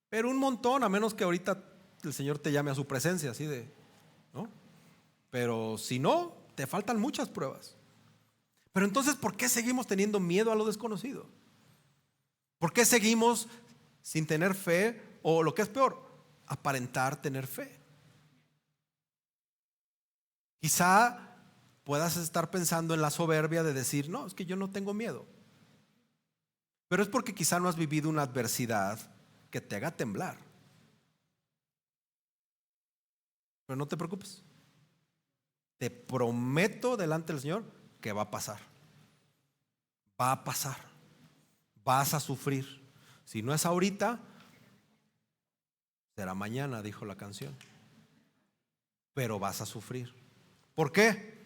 [SPEAKER 1] Pero un montón, a menos que ahorita el Señor te llame a su presencia, así de, ¿no? Pero si no, te faltan muchas pruebas. Pero entonces, ¿por qué seguimos teniendo miedo a lo desconocido? ¿Por qué seguimos sin tener fe? O lo que es peor, aparentar tener fe. Quizá puedas estar pensando en la soberbia de decir, no, es que yo no tengo miedo. Pero es porque quizá no has vivido una adversidad que te haga temblar. Pero no te preocupes. Te prometo delante del Señor que va a pasar. Va a pasar. Vas a sufrir. Si no es ahorita, será mañana, dijo la canción. Pero vas a sufrir. ¿Por qué?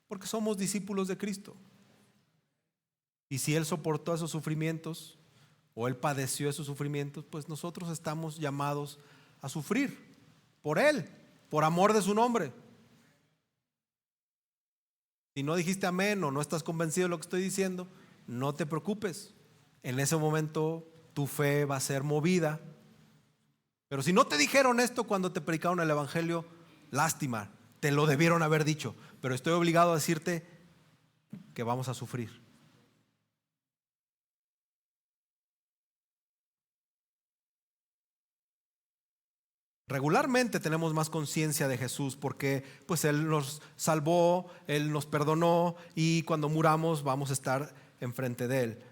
[SPEAKER 1] Porque somos discípulos de Cristo. Y si Él soportó esos sufrimientos, o Él padeció esos sufrimientos, pues nosotros estamos llamados a sufrir por Él, por amor de su nombre. Si no dijiste amén o no estás convencido de lo que estoy diciendo, no te preocupes. En ese momento tu fe va a ser movida. Pero si no te dijeron esto cuando te predicaron el evangelio, lástima, te lo debieron haber dicho. Pero estoy obligado a decirte que vamos a sufrir. Regularmente tenemos más conciencia de Jesús porque pues Él nos salvó, Él nos perdonó y cuando muramos vamos a estar enfrente de Él.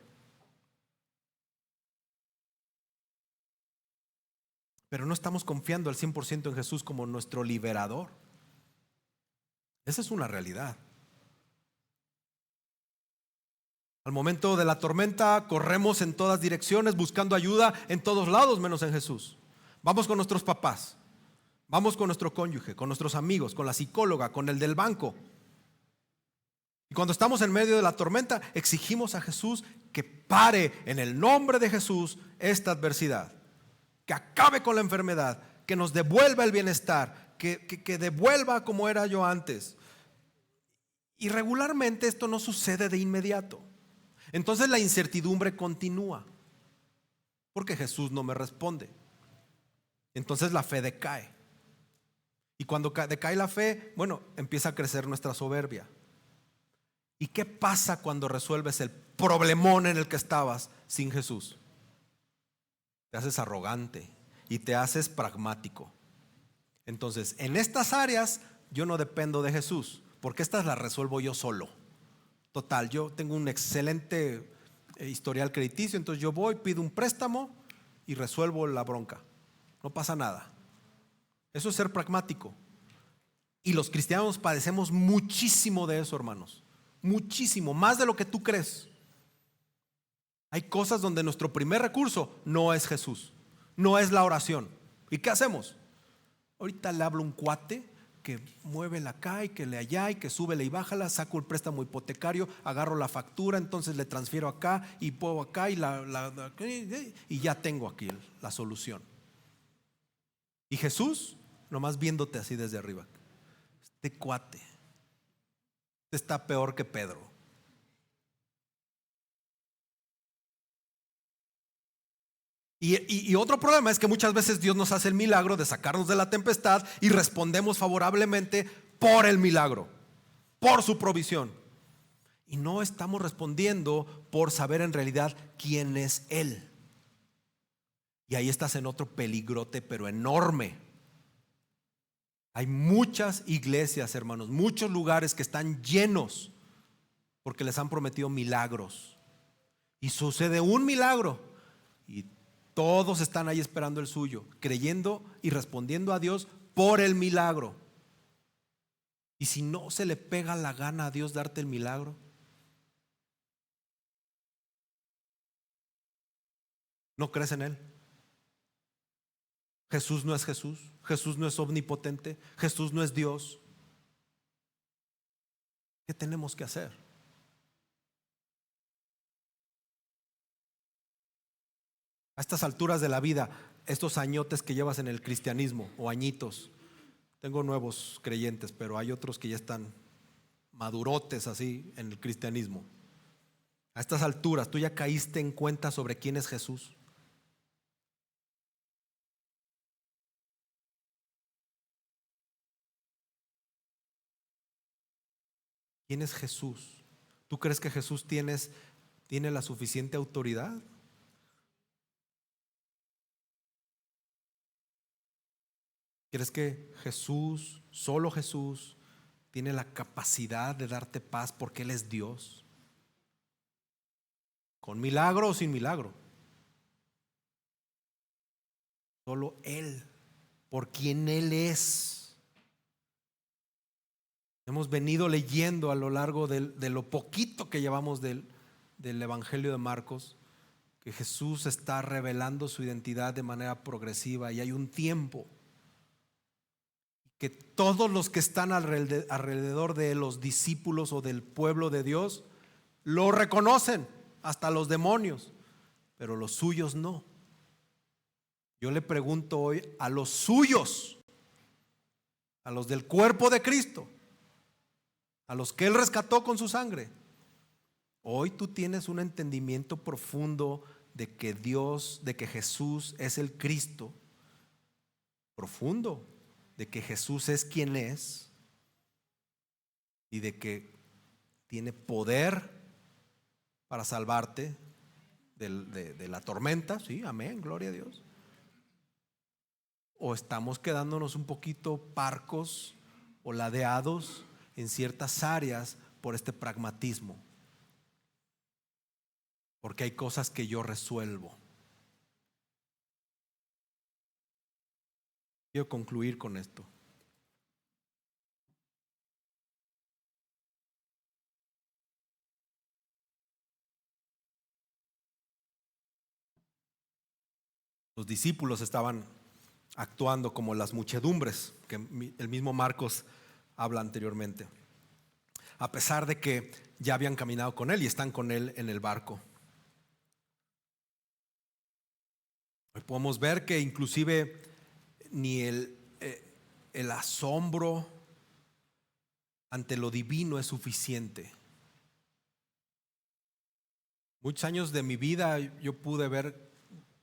[SPEAKER 1] Pero no estamos confiando al 100% en Jesús como nuestro liberador. Esa es una realidad. Al momento de la tormenta corremos en todas direcciones buscando ayuda en todos lados menos en Jesús. Vamos con nuestros papás, vamos con nuestro cónyuge, con nuestros amigos, con la psicóloga, con el del banco. Y cuando estamos en medio de la tormenta, exigimos a Jesús que pare en el nombre de Jesús esta adversidad, que acabe con la enfermedad, que nos devuelva el bienestar, que devuelva como era yo antes. Y regularmente esto no sucede de inmediato. Entonces la incertidumbre continúa, porque Jesús no me responde. Entonces la fe decae. Y cuando decae la fe, bueno, empieza a crecer nuestra soberbia. ¿Y qué pasa cuando resuelves el problemón en el que estabas sin Jesús? Te haces arrogante y te haces pragmático. Entonces, en estas áreas yo no dependo de Jesús, porque estas las resuelvo yo solo. Total, yo tengo un excelente historial crediticio, entonces yo voy, pido un préstamo y resuelvo la bronca. No pasa nada. Eso es ser pragmático. Y los cristianos padecemos muchísimo de eso, hermanos. Muchísimo, más de lo que tú crees. Hay cosas donde nuestro primer recurso no es Jesús, no es la oración. ¿Y qué hacemos? Ahorita le hablo a un cuate que muévela acá y que le allá y que súbele y bájala, saco el préstamo hipotecario, agarro la factura, entonces le transfiero acá y puedo acá y ya tengo aquí la solución. Y Jesús, nomás viéndote así desde arriba, este cuate está peor que Pedro. Y otro problema es que muchas veces Dios nos hace el milagro de sacarnos de la tempestad y respondemos favorablemente por el milagro, por su provisión. Y no estamos respondiendo por saber en realidad quién es Él. Y ahí estás en otro peligrote, pero enorme. Hay muchas iglesias, hermanos, muchos lugares que están llenos porque les han prometido milagros. Y sucede un milagro y todos están ahí esperando el suyo, creyendo y respondiendo a Dios por el milagro. Y si no se le pega la gana a Dios darte el milagro, no crees en Él. Jesús no es Jesús. Jesús no es omnipotente. Jesús no es Dios. ¿Qué tenemos que hacer? A estas alturas de la vida, estos añotes que llevas en el cristianismo, o añitos, tengo nuevos creyentes, pero hay otros que ya están madurotes así en el cristianismo. A estas alturas, ¿tú ya caíste en cuenta sobre quién es Jesús? ¿Quién es Jesús? ¿Tú crees que Jesús tiene la suficiente autoridad? ¿Crees que Jesús, solo Jesús, tiene la capacidad de darte paz porque Él es Dios? ¿Con milagro o sin milagro? Solo Él, por quien Él es. Hemos venido leyendo a lo largo de lo poquito que llevamos del Evangelio de Marcos, que Jesús está revelando su identidad de manera progresiva, y hay un tiempo que todos los que están alrededor de los discípulos o del pueblo de Dios lo reconocen, hasta los demonios, pero los suyos no. Yo le pregunto hoy a los suyos, a los del cuerpo de Cristo, a los que Él rescató con su sangre, hoy tú tienes un entendimiento profundo de que Dios, de que Jesús es el Cristo, profundo, de que Jesús es quien es y de que tiene poder para salvarte de la tormenta. Sí, amén, gloria a Dios. O estamos quedándonos un poquito parcos o ladeados en ciertas áreas por este pragmatismo, porque hay cosas que yo resuelvo. Quiero concluir con esto. Los discípulos estaban actuando como las muchedumbres que el mismo Marcos habla anteriormente, a pesar de que ya habían caminado con Él y están con Él en el barco. Hoy podemos ver que inclusive ni el asombro ante lo divino es suficiente. Muchos años de mi vida yo pude ver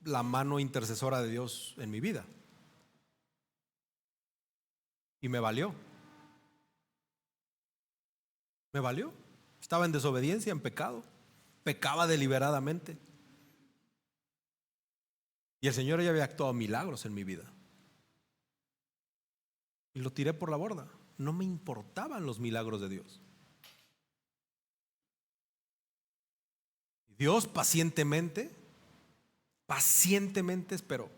[SPEAKER 1] la mano intercesora de Dios en mi vida y me valió. Me valió. Estaba en desobediencia, en pecado, pecaba deliberadamente, y el Señor ya había actuado milagros en mi vida y lo tiré por la borda. No me importaban los milagros de Dios. Dios pacientemente esperó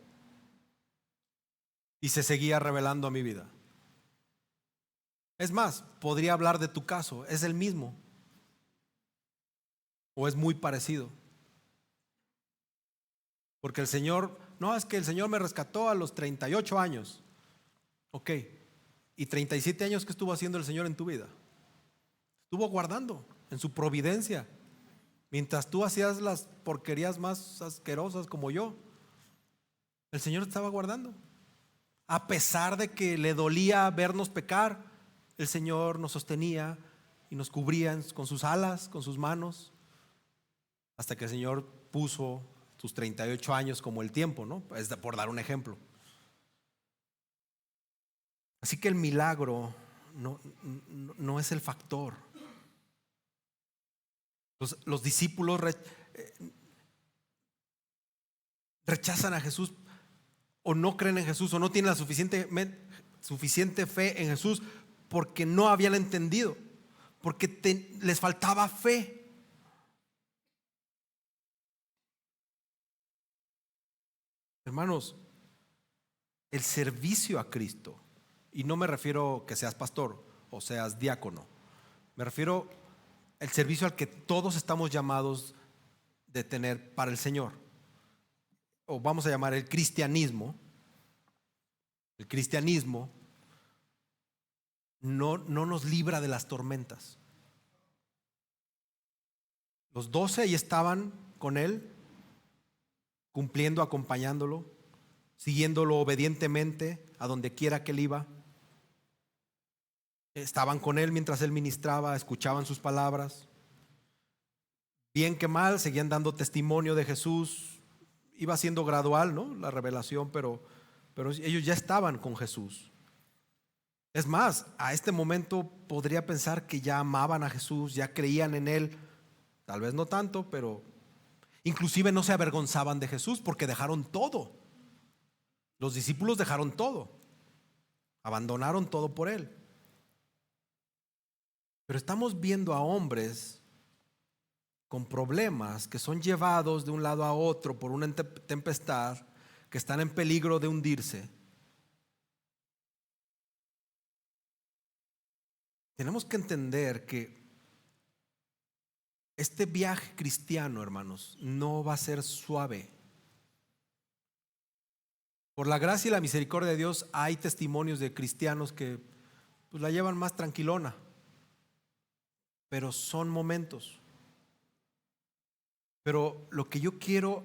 [SPEAKER 1] y se seguía revelando a mi vida. Es más, podría hablar de tu caso. ¿Es el mismo o es muy parecido? Porque el Señor, no, es que el Señor me rescató a los 38 años. Ok, ¿y 37 años qué estuvo haciendo el Señor en tu vida? Estuvo guardando en su providencia. Mientras tú hacías las porquerías más asquerosas como yo, el Señor te estaba guardando. A pesar de que le dolía vernos pecar, el Señor nos sostenía y nos cubría con sus alas, con sus manos, hasta que el Señor puso sus 38 años como el tiempo, ¿no? Es por dar un ejemplo. Así que el milagro no es el factor. Los discípulos rechazan a Jesús o no creen en Jesús o no tienen la suficiente fe en Jesús porque no habían entendido, porque les faltaba fe. Hermanos, el servicio a Cristo, y no me refiero que seas pastor o seas diácono, me refiero al servicio al que todos estamos llamados de tener para el Señor, o vamos a llamar el cristianismo. El cristianismo no nos libra de las tormentas. Los 12 ahí estaban con Él, cumpliendo, acompañándolo, siguiéndolo obedientemente a donde quiera que Él iba. Estaban con Él mientras Él ministraba, escuchaban sus palabras. Bien que mal, seguían dando testimonio de Jesús. Iba siendo gradual, ¿no?, la revelación, pero ellos ya estaban con Jesús. Es más, a este momento podría pensar que ya amaban a Jesús, ya creían en Él, tal vez no tanto, pero inclusive no se avergonzaban de Jesús porque dejaron todo. Los discípulos dejaron todo, abandonaron todo por Él. Pero estamos viendo a hombres con problemas que son llevados de un lado a otro por una tempestad, que están en peligro de hundirse. Tenemos que entender que este viaje cristiano, hermanos, no va a ser suave. Por la gracia y la misericordia de Dios hay testimonios de cristianos que pues la llevan más tranquilona, pero son momentos. Pero lo que yo quiero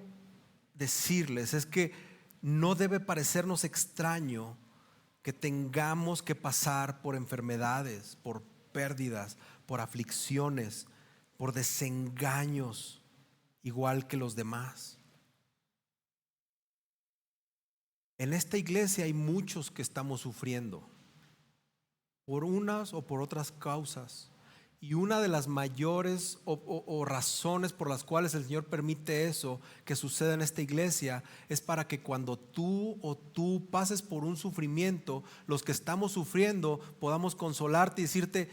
[SPEAKER 1] decirles es que no debe parecernos extraño que tengamos que pasar por enfermedades, por pérdidas, por aflicciones, por desengaños, igual que los demás. En esta iglesia hay muchos que estamos sufriendo por unas o por otras causas. Y una de las mayores o razones por las cuales el Señor permite eso que suceda en esta iglesia es para que cuando tú pases por un sufrimiento, los que estamos sufriendo podamos consolarte y decirte: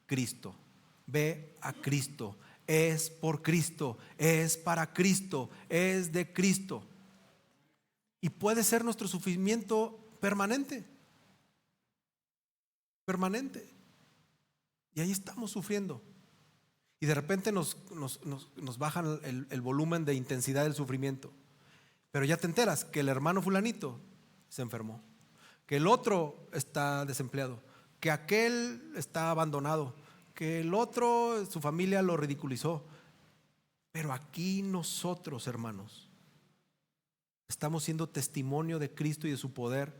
[SPEAKER 1] Cristo, ve a Cristo, es por Cristo, es para Cristo, es de Cristo. Y puede ser nuestro sufrimiento permanente. Y ahí estamos sufriendo. Y de repente nos bajan el volumen de intensidad del sufrimiento. Pero ya te enteras que el hermano fulanito se enfermó, que el otro está desempleado, que aquel está abandonado, que el otro, su familia lo ridiculizó. Pero aquí nosotros, hermanos, estamos siendo testimonio de Cristo y de su poder.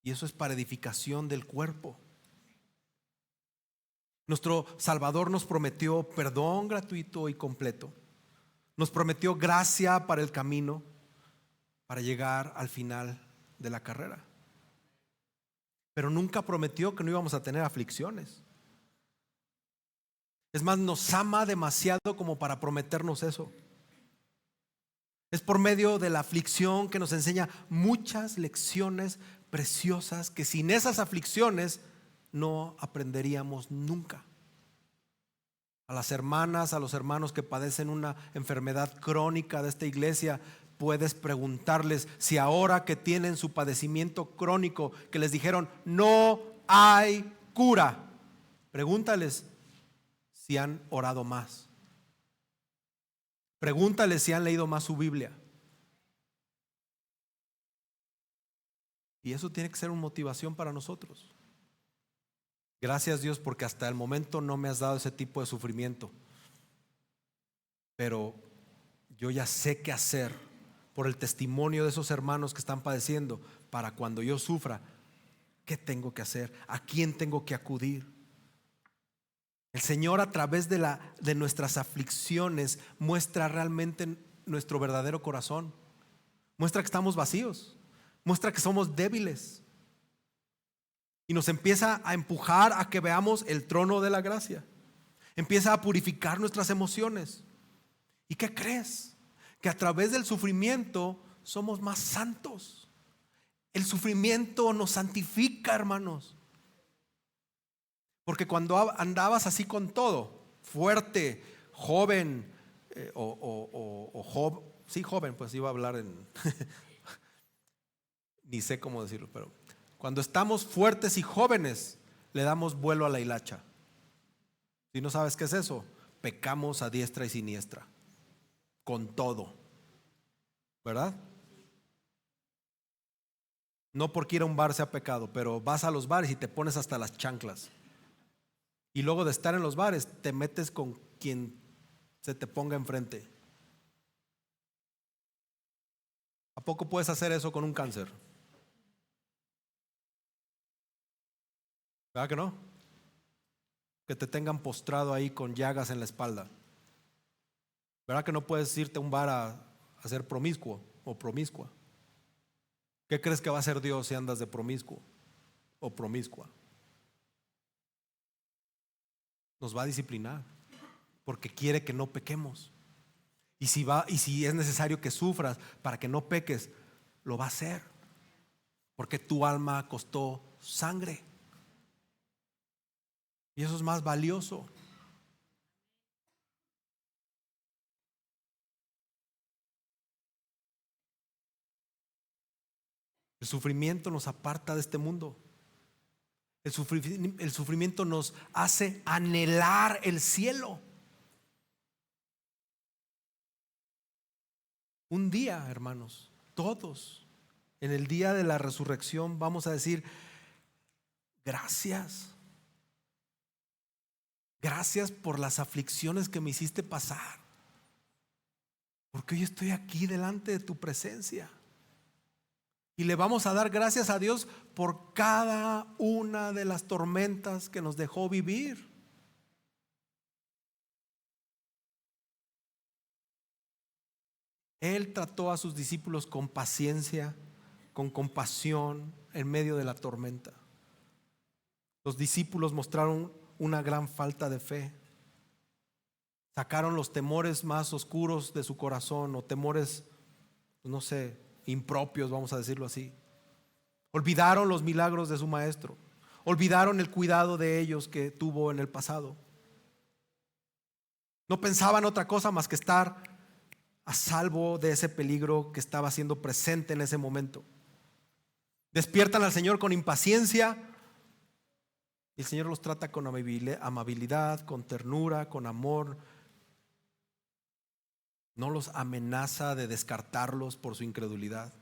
[SPEAKER 1] Y eso es para edificación del cuerpo. Nuestro Salvador nos prometió perdón gratuito y completo. Nos prometió gracia para el camino, para llegar al final de la carrera. Pero nunca prometió que no íbamos a tener aflicciones. Es más, nos ama demasiado como para prometernos eso. Es por medio de la aflicción que nos enseña muchas lecciones preciosas que sin esas aflicciones no aprenderíamos nunca. A las hermanas, a los hermanos que padecen una enfermedad crónica de esta iglesia, puedes preguntarles si ahora que tienen su padecimiento crónico, que les dijeron no hay cura, pregúntales si han orado más. Pregúntales si han leído más su Biblia. Y eso tiene que ser una motivación para nosotros. Gracias, Dios, porque hasta el momento no me has dado ese tipo de sufrimiento. Pero yo ya sé qué hacer por el testimonio de esos hermanos que están padeciendo, para cuando yo sufra, ¿qué tengo que hacer? ¿A quién tengo que acudir? El Señor, a través de nuestras aflicciones, muestra realmente nuestro verdadero corazón. Muestra que estamos vacíos, muestra que somos débiles. Y nos empieza a empujar a que veamos el trono de la gracia. Empieza a purificar nuestras emociones. ¿Y qué crees? que a través del sufrimiento somos más santos. El sufrimiento nos santifica, hermanos. Porque cuando andabas así con todo, fuerte, joven, joven, pues iba a hablar en ni sé cómo decirlo, pero cuando estamos fuertes y jóvenes, le damos vuelo a la hilacha. Si no sabes qué es eso, pecamos a diestra y siniestra, con todo, ¿verdad? No porque ir a un bar sea pecado, pero vas a los bares y te pones hasta las chanclas. Y luego de estar en los bares, te metes con quien se te ponga enfrente. ¿A poco puedes hacer eso con un cáncer? ¿Verdad que no? Que te tengan postrado ahí con llagas en la espalda. ¿Verdad que no puedes irte a un bar a ser promiscuo o promiscua? ¿Qué crees que va a hacer Dios si andas de promiscuo o promiscua? Nos va a disciplinar porque quiere que no pequemos. Y si es necesario que sufras para que no peques, lo va a hacer. Porque tu alma costó sangre. Y eso es más valioso. El sufrimiento nos aparta de este mundo. El sufrimiento nos hace anhelar el cielo. Un día, hermanos, todos, en el día de la resurrección, vamos a decir: gracias. Gracias por las aflicciones que me hiciste pasar, porque hoy estoy aquí delante de tu presencia. Y le vamos a dar gracias a Dios por cada una de las tormentas que nos dejó vivir. Él trató a sus discípulos con paciencia, con compasión en medio de la tormenta. Los discípulos mostraron una gran falta de fe. Sacaron los temores más oscuros de su corazón, o temores, no sé, impropios, vamos a decirlo así. Olvidaron los milagros de su maestro. Olvidaron el cuidado de ellos que tuvo en el pasado. No pensaban otra cosa más que estar a salvo de ese peligro que estaba siendo presente en ese momento. Despiertan al Señor con impaciencia. Y el Señor los trata con amabilidad, con ternura, con amor. No los amenaza de descartarlos por su incredulidad.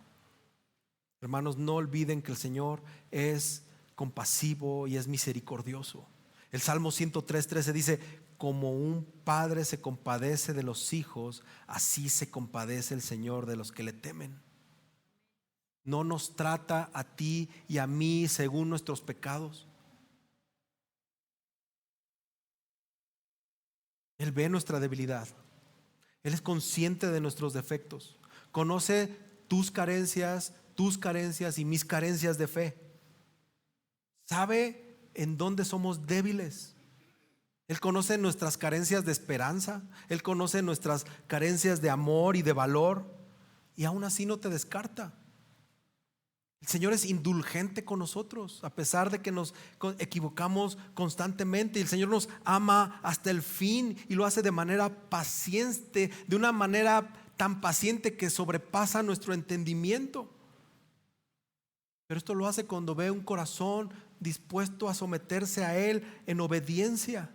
[SPEAKER 1] Hermanos, no olviden que el Señor es compasivo y es misericordioso. El Salmo 103:13 dice: como un padre se compadece de los hijos, así se compadece el Señor de los que le temen. No nos trata a ti y a mí según nuestros pecados. Él ve nuestra debilidad. Él es consciente de nuestros defectos. Conoce tus carencias y mis carencias de fe. Sabe en dónde somos débiles. Él conoce nuestras carencias de esperanza. Él conoce nuestras carencias de amor y de valor. Y aún así no te descarta. El Señor es indulgente con nosotros, a pesar de que nos equivocamos constantemente. El Señor nos ama hasta el fin y lo hace de manera paciente, de una manera tan paciente que sobrepasa nuestro entendimiento. Pero esto lo hace cuando ve un corazón dispuesto a someterse a Él en obediencia.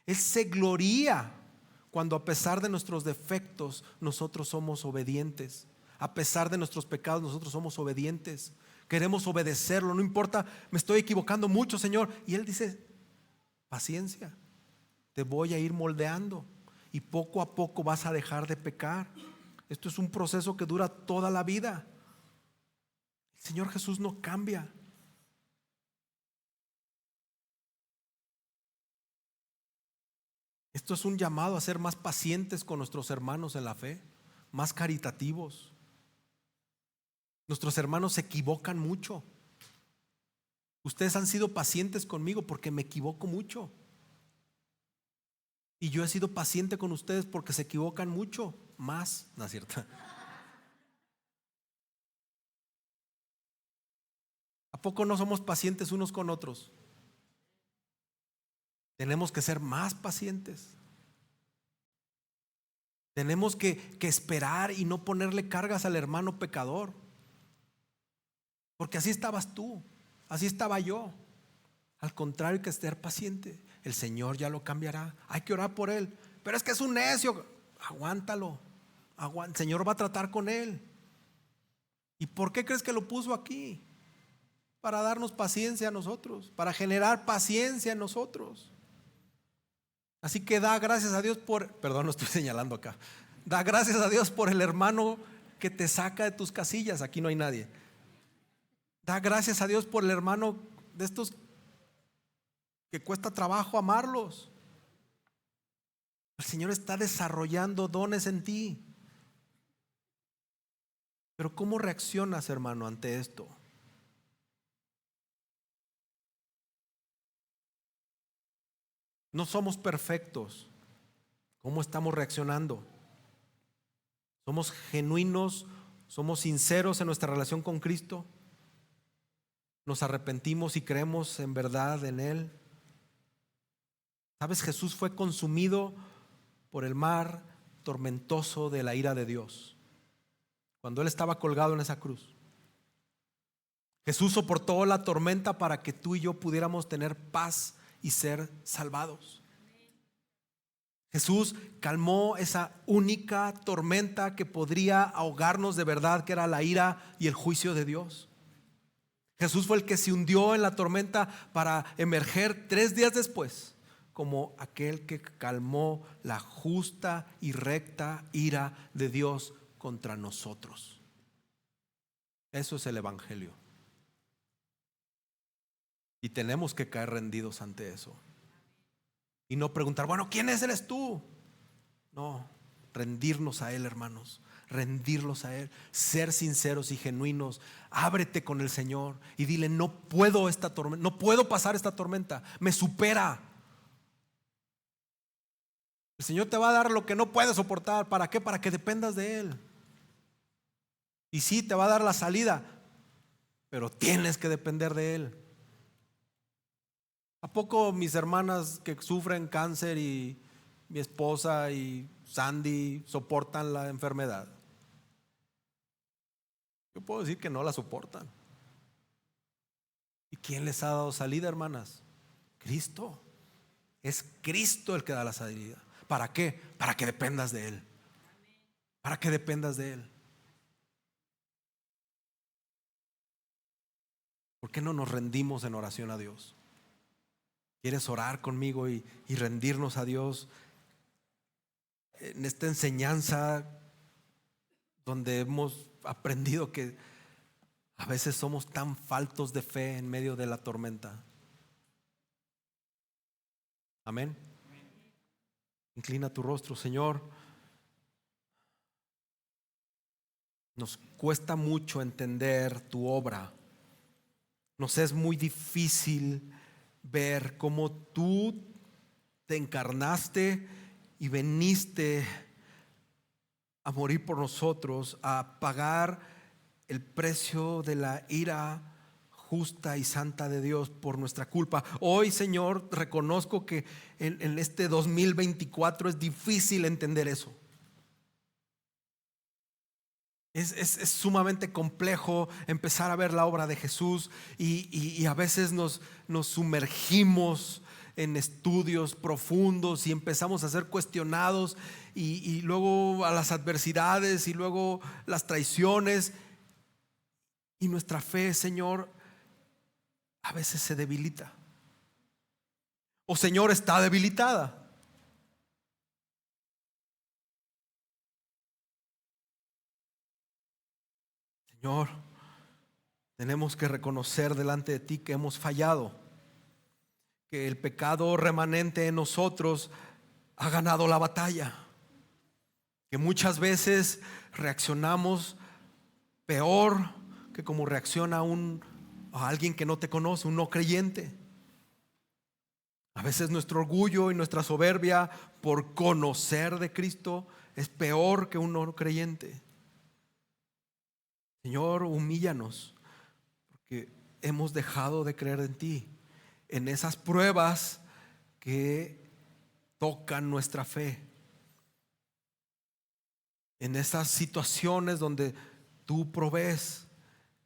[SPEAKER 1] Él se gloría cuando, a pesar de nuestros defectos, nosotros somos obedientes. A pesar de nuestros pecados, nosotros somos obedientes. Queremos obedecerlo, no importa, me estoy equivocando mucho, Señor. Y Él dice: paciencia, te voy a ir moldeando y poco a poco vas a dejar de pecar. Esto es un proceso que dura toda la vida. El Señor Jesús no cambia. Esto es un llamado a ser más pacientes con nuestros hermanos en la fe, más caritativos. Nuestros hermanos se equivocan mucho. Ustedes han sido pacientes conmigo porque me equivoco mucho. Y yo he sido paciente con ustedes porque se equivocan mucho. más, ¿no es cierto? ¿A poco no somos pacientes unos con otros? Tenemos que ser más pacientes. Tenemos que esperar y no ponerle cargas al hermano pecador. Porque así estabas tú, así estaba yo. Al contrario, hay que ser paciente. El Señor ya lo cambiará. Hay que orar por él. Pero es que es un necio. Aguántalo. El Señor va a tratar con él. ¿Y por qué crees que lo puso aquí? Para darnos paciencia a nosotros, para generar paciencia en nosotros. Así que da gracias a Dios perdón, no estoy señalando acá. Da gracias a Dios por el hermano que te saca de tus casillas. Aquí no hay nadie. Da gracias a Dios por el hermano de estos que cuesta trabajo amarlos. El Señor está desarrollando dones en ti. Pero ¿cómo reaccionas, hermano, ante esto? No somos perfectos. ¿Cómo estamos reaccionando? ¿Somos genuinos? ¿Somos sinceros en nuestra relación con Cristo? ¿Nos arrepentimos y creemos en verdad en Él? ¿Sabes? Jesús fue consumido por el mar tormentoso de la ira de Dios cuando Él estaba colgado en esa cruz. Jesús soportó la tormenta para que tú y yo pudiéramos tener paz y ser salvados. Jesús calmó esa única tormenta que podría ahogarnos de verdad, que era la ira y el juicio de Dios. Jesús fue el que se hundió en la tormenta para emerger 3 días después como aquel que calmó la justa y recta ira de Dios contra nosotros. Eso es el Evangelio. Y tenemos que caer rendidos ante eso. Y no preguntar, bueno, ¿quién es? ¿Eres tú? No, rendirnos a Él, hermanos. Rendirlos a Él, ser sinceros y genuinos. Ábrete con el Señor y dile, no puedo esta tormenta, no puedo pasar esta tormenta, me supera. El Señor te va a dar lo que no puedes soportar. ¿Para qué? Para que dependas de Él. Y sí, te va a dar la salida, pero tienes que depender de Él. ¿A poco mis hermanas que sufren cáncer y mi esposa y Sandy soportan la enfermedad? Yo puedo decir que no la soportan. ¿Y quién les ha dado salida, hermanas? Cristo. Es Cristo el que da la salida. ¿Para qué? Para que dependas de Él. Para que dependas de Él. ¿Por qué no nos rendimos en oración a Dios? ¿Quieres orar conmigo y rendirnos a Dios en esta enseñanza donde hemos aprendido que a veces somos tan faltos de fe en medio de la tormenta? Amén. Inclina tu rostro, Señor. Nos cuesta mucho entender tu obra. Nos es muy difícil ver cómo tú te encarnaste y veniste a morir por nosotros, a pagar el precio de la ira justa y santa de Dios por nuestra culpa. Hoy, Señor, reconozco que en este 2024 es difícil entender eso. Es sumamente complejo empezar a ver la obra de Jesús y a veces nos sumergimos en estudios profundos y empezamos a ser cuestionados y luego a las adversidades y luego las traiciones, y nuestra fe, Señor, a veces se debilita. O, Señor, está debilitada. Señor, tenemos que reconocer delante de ti que hemos fallado, que el pecado remanente en nosotros ha ganado la batalla, que muchas veces reaccionamos peor que como reacciona a alguien que no te conoce, un no creyente. A veces nuestro orgullo y nuestra soberbia por conocer de Cristo es peor que un no creyente. Señor, humíllanos, porque hemos dejado de creer en ti, en esas pruebas que tocan nuestra fe, en esas situaciones donde tú provees,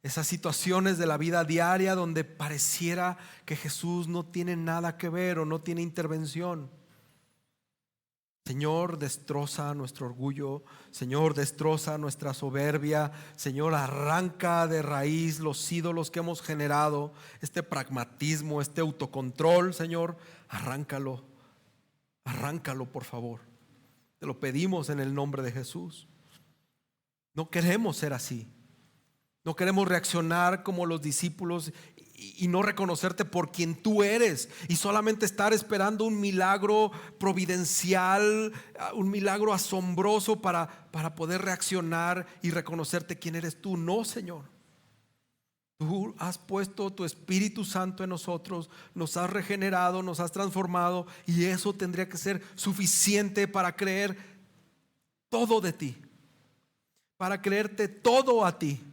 [SPEAKER 1] esas situaciones de la vida diaria donde pareciera que Jesús no tiene nada que ver o no tiene intervención. Señor, destroza nuestro orgullo. Señor, destroza nuestra soberbia. Señor, arranca de raíz los ídolos que hemos generado, este pragmatismo, este autocontrol. Señor, arráncalo, arráncalo, por favor. Te lo pedimos en el nombre de Jesús. No queremos ser así. No queremos reaccionar como los discípulos y no reconocerte por quien tú eres, y solamente estar esperando un milagro providencial, un milagro asombroso para poder reaccionar y reconocerte quién eres tú. No, Señor. Tú has puesto tu Espíritu Santo en nosotros, nos has regenerado, nos has transformado, y eso tendría que ser suficiente para creer todo de ti, para creerte todo a ti.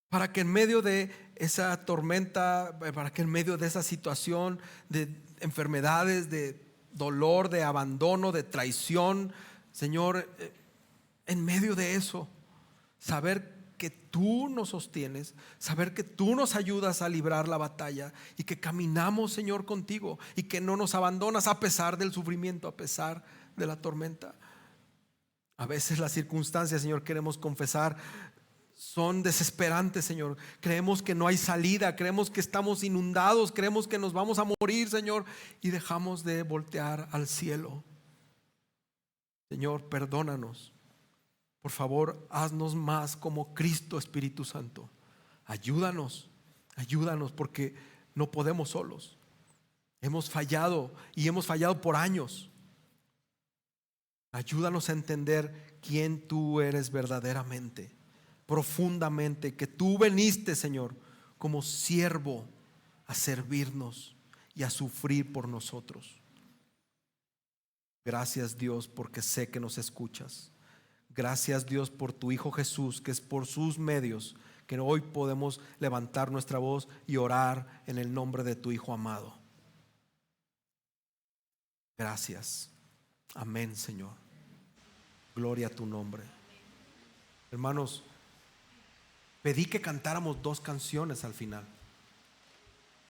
[SPEAKER 1] Para que en medio de esa tormenta, para que en medio de esa situación de enfermedades, de dolor, de abandono, de traición, Señor, en medio de eso, saber que tú nos sostienes, saber que tú nos ayudas a librar la batalla y que caminamos, Señor, contigo, y que no nos abandonas a pesar del sufrimiento, a pesar de la tormenta. A veces las circunstancias, Señor, queremos confesar, son desesperantes, Señor. Creemos que no hay salida, creemos que estamos inundados, creemos que nos vamos a morir, Señor, y dejamos de voltear al cielo. Señor, perdónanos. Por favor, haznos más como Cristo, Espíritu Santo. Ayúdanos, ayúdanos, porque no podemos solos. Hemos fallado y hemos fallado por años. Ayúdanos a entender quién tú eres verdaderamente, profundamente, que tú veniste, Señor, como siervo a servirnos y a sufrir por nosotros. Gracias, Dios, porque sé que nos escuchas. Gracias, Dios, por tu Hijo Jesús, que es por sus medios que hoy podemos levantar nuestra voz y orar en el nombre de tu Hijo amado. Gracias. Amén, Señor. Gloria a tu nombre. Hermanos, pedí que cantáramos 2 canciones al final.